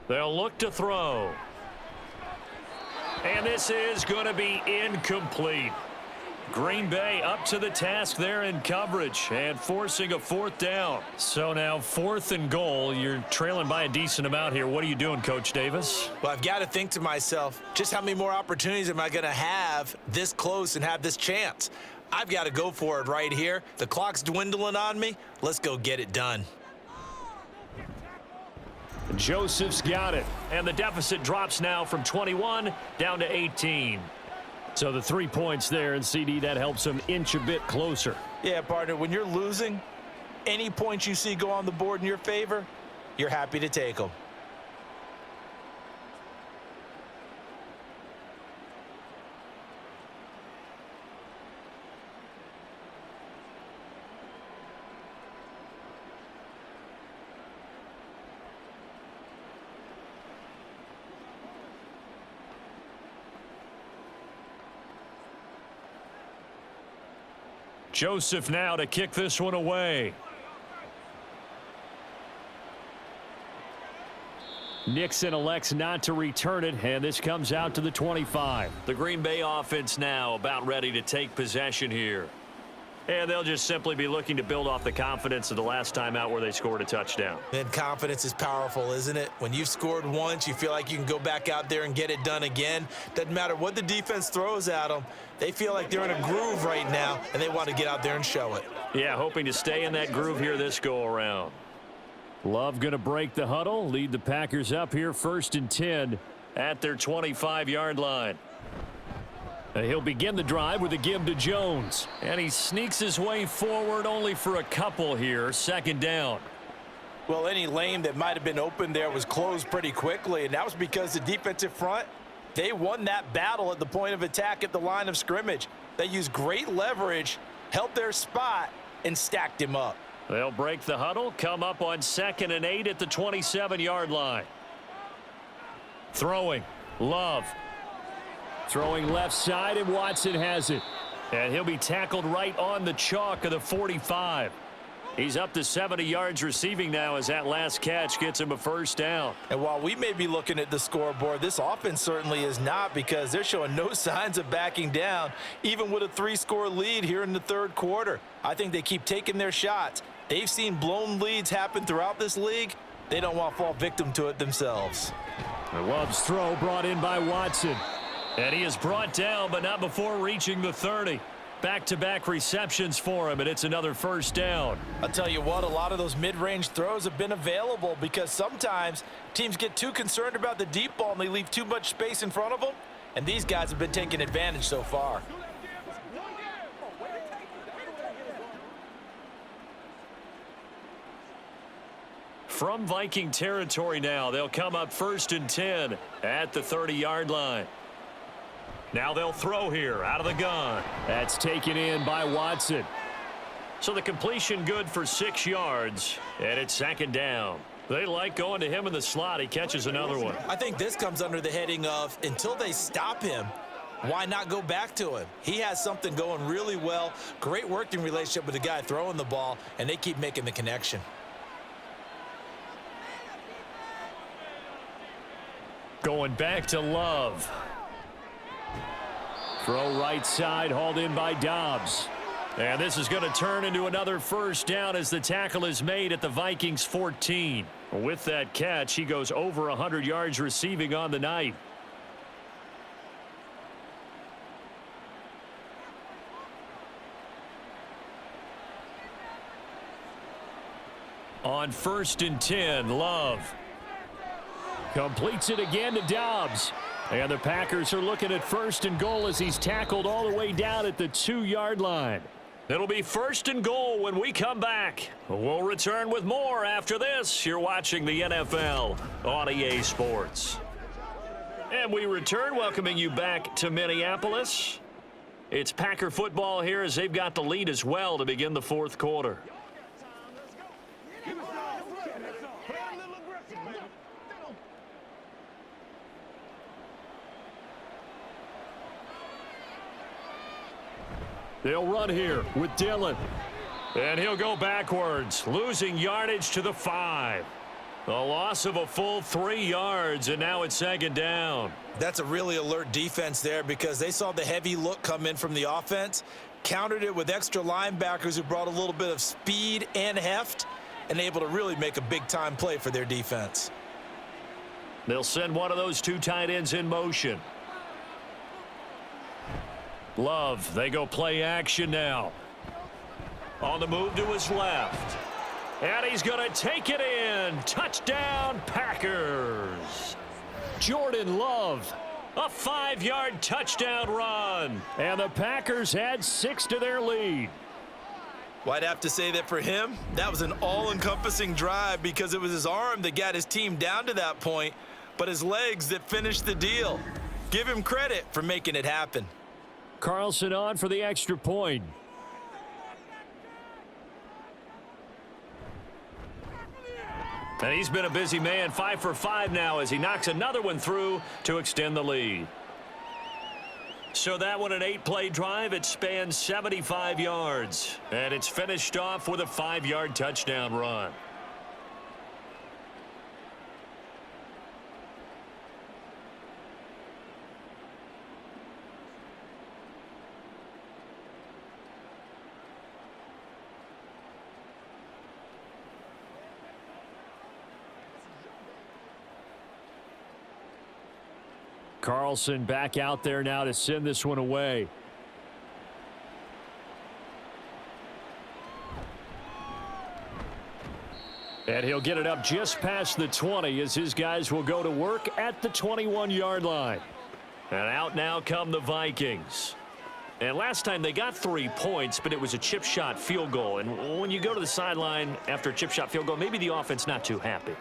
They'll look to throw. And this is going to be incomplete. Green Bay up to the task there in coverage and forcing a 4th down. So now 4th and goal. You're trailing by a decent amount here. What are you doing, Coach Davis? Well, I've got to think to myself, just how many more opportunities am I going to have this close and have this chance? I've got to go for it right here. The clock's dwindling on me. Let's go get it done. Joseph's got it, and the deficit drops now from 21 down to 18. So the 3 points there, and CD, that helps them inch a bit closer. Yeah, partner, when you're losing, any points you see go on the board in your favor, you're happy to take them. Joseph now to kick this one away. Nixon elects not to return it, and this comes out to the 25. The Green Bay offense now about ready to take possession here. And they'll just simply be looking to build off the confidence of the last time out where they scored a touchdown. And confidence is powerful, isn't it? When you've scored once, you feel like you can go back out there and get it done again. Doesn't matter what the defense throws at them. They feel like they're in a groove right now, and they want to get out there and show it. Yeah, hoping to stay in that groove here this go-around. Love going to break the huddle, lead the Packers up here 1st and 10 at their 25-yard line. He'll begin the drive with a give to Jones. And he sneaks his way forward only for a couple here. 2nd down. Well, any lane that might have been open there was closed pretty quickly, and that was because the defensive front, they won that battle at the point of attack at the line of scrimmage. They used great leverage, held their spot, and stacked him up. They'll break the huddle, come up on 2nd and 8 at the 27-yard line. Throwing. Love. Throwing left side, and Watson has it. And he'll be tackled right on the chalk of the 45. He's up to 70 yards receiving now as that last catch gets him a first down. And while we may be looking at the scoreboard, this offense certainly is not, because they're showing no signs of backing down, even with a 3-score lead here in the third quarter. I think they keep taking their shots. They've seen blown leads happen throughout this league. They don't want to fall victim to it themselves. Love's throw brought in by Watson. And he is brought down, but not before reaching the 30. Back-to-back receptions for him, and it's another first down. I'll tell you what, a lot of those mid-range throws have been available, because sometimes teams get too concerned about the deep ball and they leave too much space in front of them, and these guys have been taking advantage so far. From Viking territory now, they'll come up 1st and 10 at the 30-yard line. Now they'll throw here out of the gun. That's taken in by Watson. So the completion good for 6 yards, and it's 2nd down. They like going to him in the slot. He catches another one. I think this comes under the heading of, until they stop him, why not go back to him? He has something going really well. Great working relationship with the guy throwing the ball, and they keep making the connection. Going back to Love. Throw right side, hauled in by Dobbs. And this is going to turn into another first down as the tackle is made at the Vikings 14. With that catch, he goes over 100 yards receiving on the night. On 1st and 10, Love completes it again to Dobbs. And the Packers are looking at 1st and goal as he's tackled all the way down at the 2-yard line. It'll be 1st and goal when we come back. We'll return with more after this. You're watching the NFL on EA Sports. And we return, welcoming you back to Minneapolis. It's Packer football here as they've got the lead as well to begin the 4th quarter. They'll run here with Dillon. And he'll go backwards, losing yardage to the 5. A loss of a full 3 yards, and now it's 2nd down. That's a really alert defense there, because they saw the heavy look come in from the offense, countered it with extra linebackers who brought a little bit of speed and heft, and able to really make a big-time play for their defense. They'll send one of those 2 tight ends in motion. Love, they go play action now. On the move to his left. And he's going to take it in. Touchdown, Packers. Jordan Love, a 5-yard touchdown run. And the Packers add 6 to their lead. Well, I'd have to say that for him, that was an all-encompassing drive, because it was his arm that got his team down to that point, but his legs that finished the deal. Give him credit for making it happen. Carlson on for the extra point. And he's been a busy man, 5 for 5 now as he knocks another one through to extend the lead. So that one, an 8-play drive. It spans 75 yards. And it's finished off with a 5-yard touchdown run. Carlson back out there now to send this one away. And he'll get it up just past the 20 as his guys will go to work at the 21-yard line. And out now come the Vikings. And last time they got 3 points, but it was a chip shot field goal. And when you go to the sideline after a chip shot field goal, maybe the offense not too happy.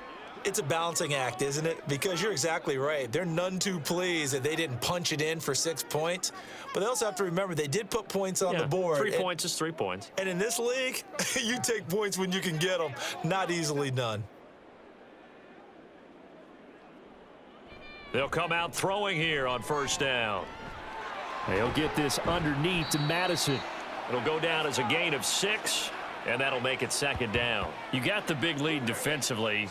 It's a balancing act, isn't it? Because you're exactly right. They're none too pleased that they didn't punch it in for 6 points. But they also have to remember they did put points on the board. 3 points is 3 points. And in this league, you take points when you can get them. Not easily done. They'll come out throwing here on 1st down. He'll get this underneath to Madison. It'll go down as a gain of 6, and that'll make it second down. You got the big lead defensively,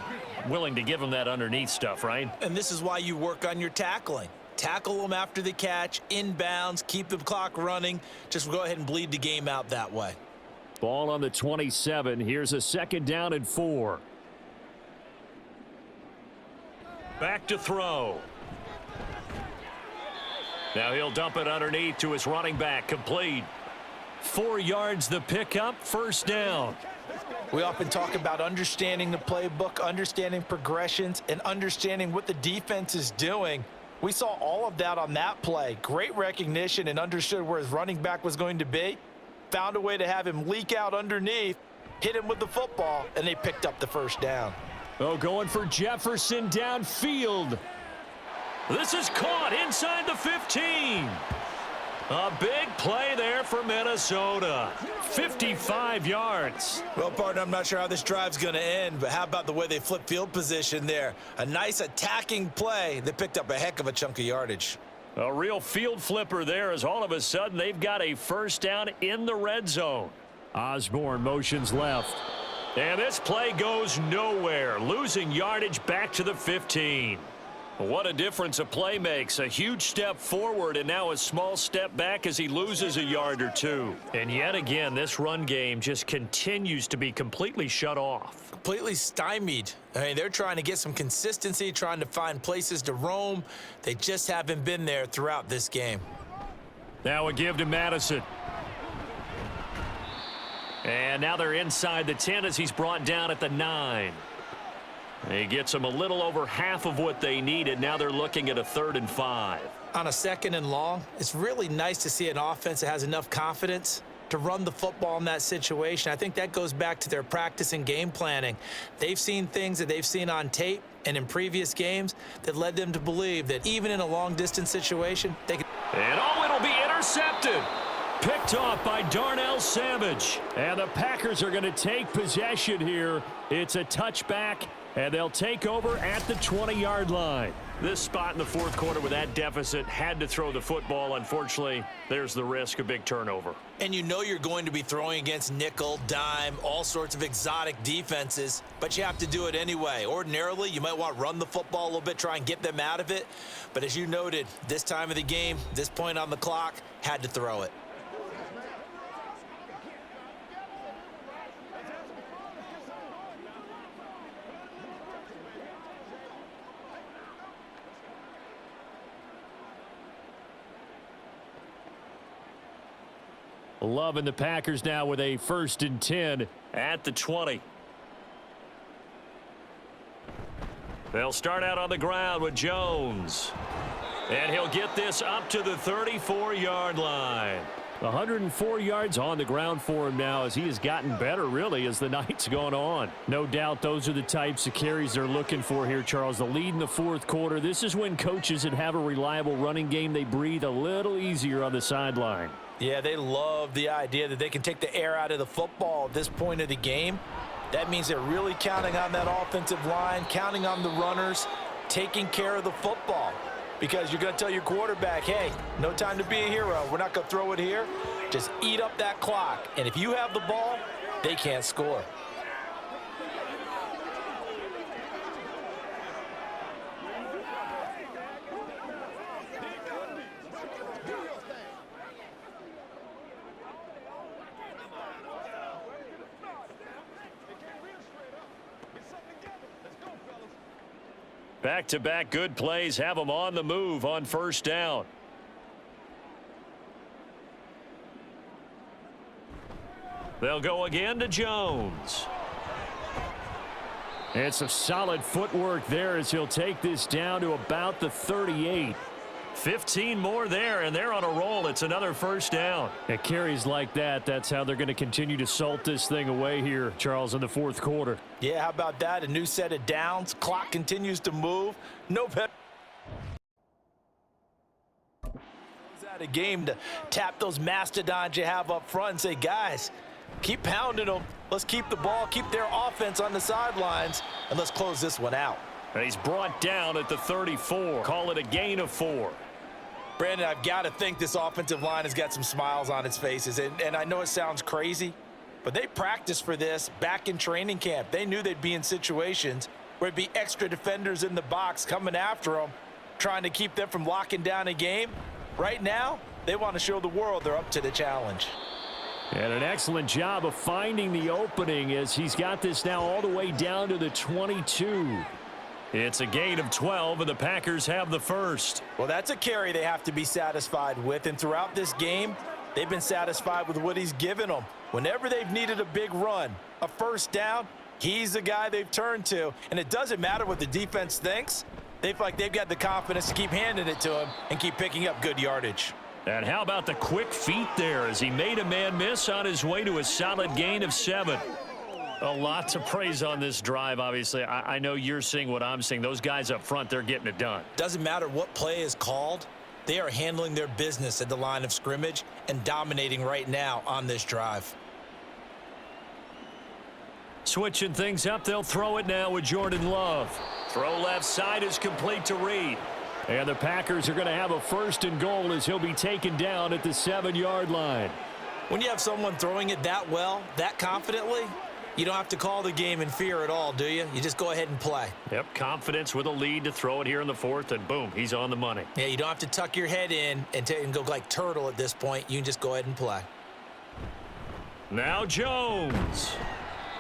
willing to give him that underneath stuff, right? And this is why you work on your tackling. Tackle them after the catch, inbounds, keep the clock running. Just go ahead and bleed the game out that way. Ball on the 27. Here's a second down and 4. Back to throw. Now he'll dump it underneath to his running back. Complete. 4 yards the pickup. First down. We often talk about understanding the playbook, understanding progressions, and understanding what the defense is doing. We saw all of that on that play. Great recognition and understood where his running back was going to be. Found a way to have him leak out underneath, hit him with the football, and they picked up the first down. Oh, going for Jefferson downfield. This is caught inside the 15. A big play there for Minnesota. 55 yards. Well, partner, I'm not sure how this drive's going to end, but how about the way they flip field position there? A nice attacking play. They picked up a heck of a chunk of yardage. A real field flipper there as all of a sudden they've got a first down in the red zone. Osborne motions left. And this play goes nowhere. Losing yardage back to the 15. What a difference a play makes. A huge step forward and now a small step back as he loses a yard or 2. And yet again, this run game just continues to be completely shut off. Completely stymied. I mean, they're trying to get some consistency, trying to find places to roam. They just haven't been there throughout this game. Now a give to Madison. And now they're inside the 10 as he's brought down at the 9. He gets them a little over half of what they needed. Now they're looking at a 3rd and 5. On a 2nd and long, it's really nice to see an offense that has enough confidence to run the football in that situation. I think that goes back to their practice and game planning. They've seen things that they've seen on tape and in previous games that led them to believe that even in a long-distance situation, they can... And oh, it'll be intercepted. Picked off by Darnell Savage. And the Packers are going to take possession here. It's a touchback, and they'll take over at the 20-yard line. This spot in the 4th quarter with that deficit, had to throw the football. Unfortunately, there's the risk of big turnover. And you know you're going to be throwing against nickel, dime, all sorts of exotic defenses, but you have to do it anyway. Ordinarily, you might want to run the football a little bit, try and get them out of it. But as you noted, this time of the game, this point on the clock, had to throw it. Loving the Packers now with a 1st and 10 at the 20. They'll start out on the ground with Jones. And he'll get this up to the 34-yard line. 104 yards on the ground for him now as he has gotten better, really, as the night's gone on. No doubt those are the types of carries they're looking for here, Charles. The lead in the 4th quarter. This is when coaches that have a reliable running game, they breathe a little easier on the sideline. Yeah, they love the idea that they can take the air out of the football at this point of the game. That means they're really counting on that offensive line, counting on the runners, taking care of the football. Because you're going to tell your quarterback, hey, no time to be a hero. We're not going to throw it here. Just eat up that clock. And if you have the ball, they can't score. Back-to-back good plays have them on the move on 1st down. They'll go again to Jones. It's some solid footwork there as he'll take this down to about the 38. 15 more there, and they're on a roll. It's another 1st down. It carries like that. That's how they're going to continue to salt this thing away here, Charles, in the 4th quarter. Yeah, how about that? A new set of downs. Clock continues to move. No better. Out of game to tap those mastodons you have up front and say, guys, keep pounding them. Let's keep the ball, keep their offense on the sidelines, and let's close this one out. And he's brought down at the 34. Call it a gain of 4. Brandon, I've got to think this offensive line has got some smiles on its faces. And I know it sounds crazy, but they practiced for this back in training camp. They knew they'd be in situations where it'd be extra defenders in the box coming after them, trying to keep them from locking down a game. Right now, they want to show the world they're up to the challenge. And an excellent job of finding the opening as he's got this now all the way down to the 22. It's a gain of 12, and the Packers have the first. Well, that's a carry they have to be satisfied with, and throughout this game, they've been satisfied with what he's given them. Whenever they've needed a big run, a first down, he's the guy they've turned to, and it doesn't matter what the defense thinks. They feel like they've got the confidence to keep handing it to him and keep picking up good yardage. And how about the quick feet there as he made a man miss on his way to a solid gain of 7. A lot to praise on this drive, obviously. I know you're seeing what I'm seeing. Those guys up front, they're getting it done. Doesn't matter what play is called. They are handling their business at the line of scrimmage and dominating right now on this drive. Switching things up, they'll throw it now with Jordan Love. Throw left side is complete to Reed. And the Packers are going to have a 1st and goal as he'll be taken down at the 7-yard line. When you have someone throwing it that well, that confidently, you don't have to call the game in fear at all, do you? You just go ahead and play. Yep, confidence with a lead to throw it here in the 4th, and boom, he's on the money. Yeah, you don't have to tuck your head in and go like turtle at this point. You can just go ahead and play. Now Jones.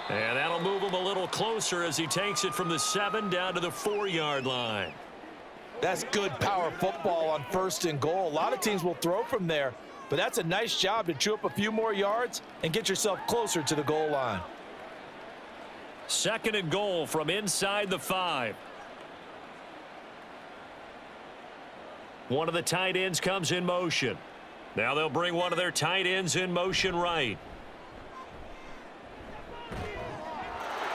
And that'll move him a little closer as he takes it from the 7 down to the 4-yard line. That's good power football on 1st and goal. A lot of teams will throw from there, but that's a nice job to chew up a few more yards and get yourself closer to the goal line. 2nd and goal from inside the 5. One of the tight ends comes in motion. Now they'll bring one of their tight ends in motion right.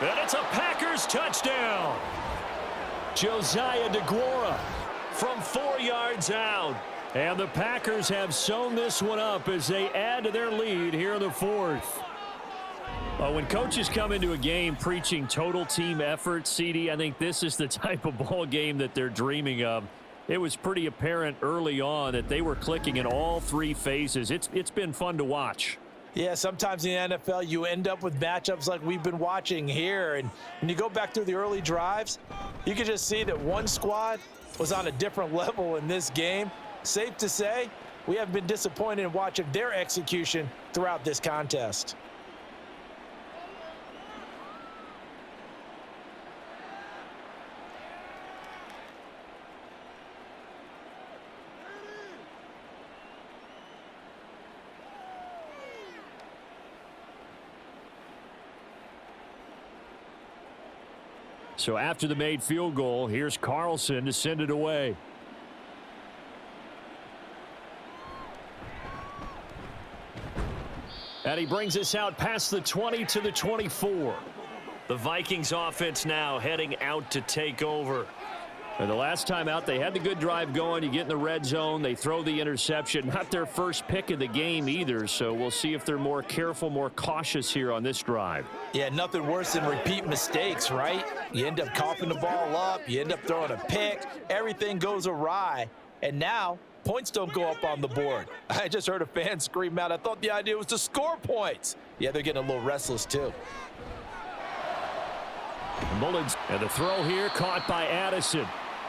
And it's a Packers touchdown. Josiah DeGuara from 4 yards out. And the Packers have sewn this one up as they add to their lead here in the 4th. Well, when coaches come into a game preaching total team effort, CD, I think this is the type of ball game that they're dreaming of. It was pretty apparent early on that they were clicking in all 3 phases. It's been fun to watch. Yeah, sometimes in the NFL you end up with matchups like we've been watching here. And when you go back through the early drives, you can just see that one squad was on a different level in this game. Safe to say, we haven't been disappointed in watching their execution throughout this contest. So after the made field goal, here's Carlson to send it away. And he brings us out past the 20 to the 24. The Vikings offense now heading out to take over. And the last time out, they had the good drive going. You get in the red zone, they throw the interception. Not their first pick of the game either, so we'll see if they're more careful, more cautious here on this drive. Yeah, nothing worse than repeat mistakes, right? You end up coughing the ball up, you end up throwing a pick, everything goes awry, and now points don't go up on the board. I just heard a fan scream out, I thought the idea was to score points. Yeah, they're getting a little restless too. Mullins, and the throw here caught by Addison.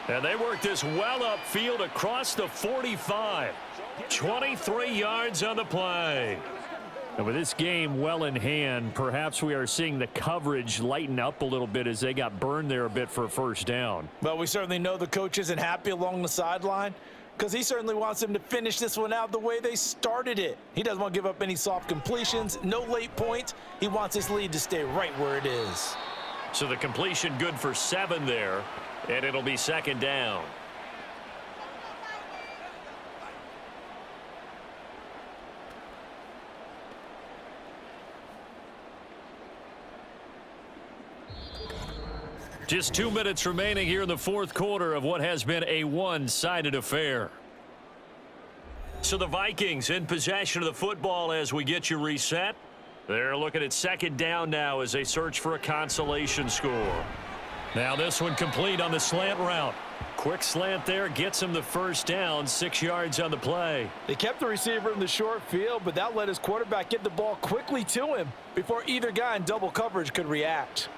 And they work this well upfield across the 45. 23 yards on the play. And with this game well in hand, perhaps we are seeing the coverage lighten up a little bit as they got burned there a bit for a first down. Well, we certainly know the coach isn't happy along the sideline because he certainly wants them to finish this one out the way they started it. He doesn't want to give up any soft completions, no late points. He wants his lead to stay right where it is. So the completion good for 7 there, and it'll be 2nd down. Just 2 minutes remaining here in the 4th quarter of what has been a one-sided affair. So the Vikings in possession of the football as we get you reset. They're looking at 2nd down now as they search for a consolation score. Now this one complete on the slant route. Quick slant there, gets him the first down, 6 yards on the play. They kept the receiver in the short field, but that let his quarterback get the ball quickly to him before either guy in double coverage could react.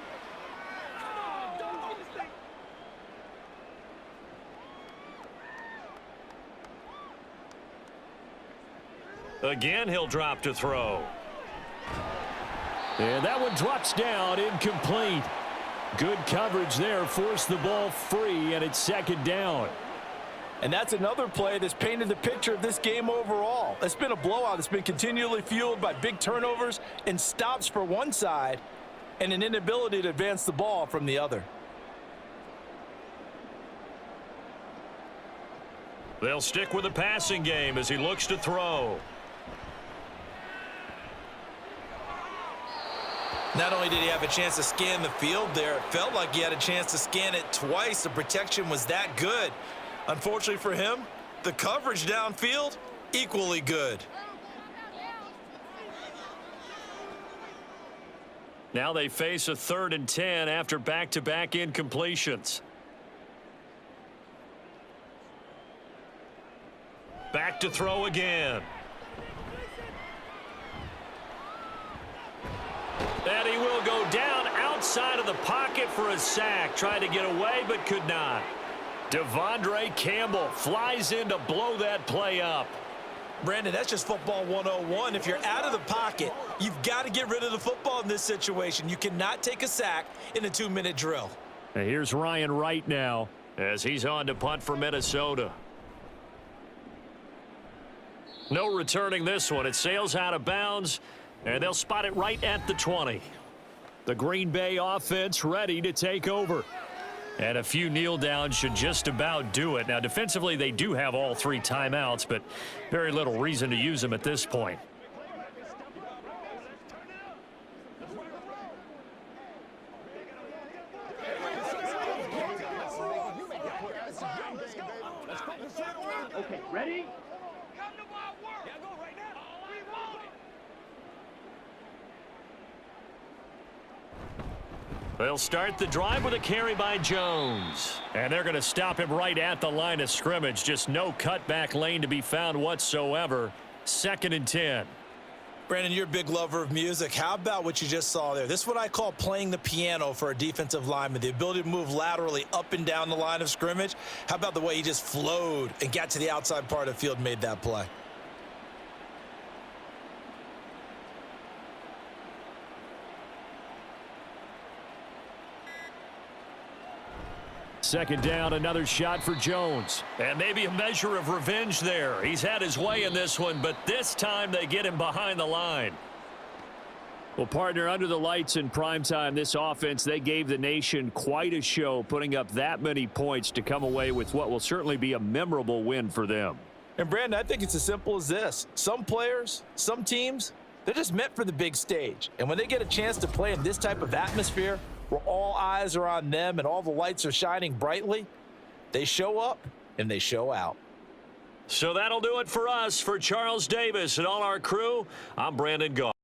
Again, he'll drop to throw. And that one drops down, incomplete. Good coverage there, forced the ball free, and it's second down. And that's another play that's painted the picture of this game overall. It's been a blowout. It's been continually fueled by big turnovers and stops for one side and an inability to advance the ball from the other. They'll stick with the passing game as he looks to throw. Not only did he have a chance to scan the field there, it felt like he had a chance to scan it twice. The protection was that good. Unfortunately for him, the coverage downfield, equally good. Now they face a 3rd and 10 after back-to-back incompletions. Back to throw again. And he will go down outside of the pocket for a sack. Tried to get away, but could not. Devondre Campbell flies in to blow that play up. Brandon, that's just football 101. If you're out of the pocket, you've got to get rid of the football in this situation. You cannot take a sack in a 2-minute drill. And here's Ryan Wright now as he's on to punt for Minnesota. No returning this one. It sails out of bounds, and they'll spot it right at the 20. The Green Bay offense ready to take over. And a few kneel downs should just about do it. Now, defensively, they do have all 3 timeouts, but very little reason to use them at this point. Okay, ready? They'll start the drive with a carry by Jones. And they're going to stop him right at the line of scrimmage. Just no cutback lane to be found whatsoever. 2nd and 10. Brandon, you're a big lover of music. How about what you just saw there? This is what I call playing the piano for a defensive lineman. The ability to move laterally up and down the line of scrimmage. How about the way he just flowed and got to the outside part of the field and made that play? Second down, another shot for Jones. And maybe a measure of revenge there. He's had his way in this one, but this time they get him behind the line. Well, partner, under the lights in primetime, this offense, they gave the nation quite a show, putting up that many points to come away with what will certainly be a memorable win for them. And, Brandon, I think it's as simple as this. Some players, some teams, they're just meant for the big stage. And when they get a chance to play in this type of atmosphere, where all eyes are on them and all the lights are shining brightly, they show up and they show out. So that'll do it for us. For Charles Davis and all our crew, I'm Brandon Goff.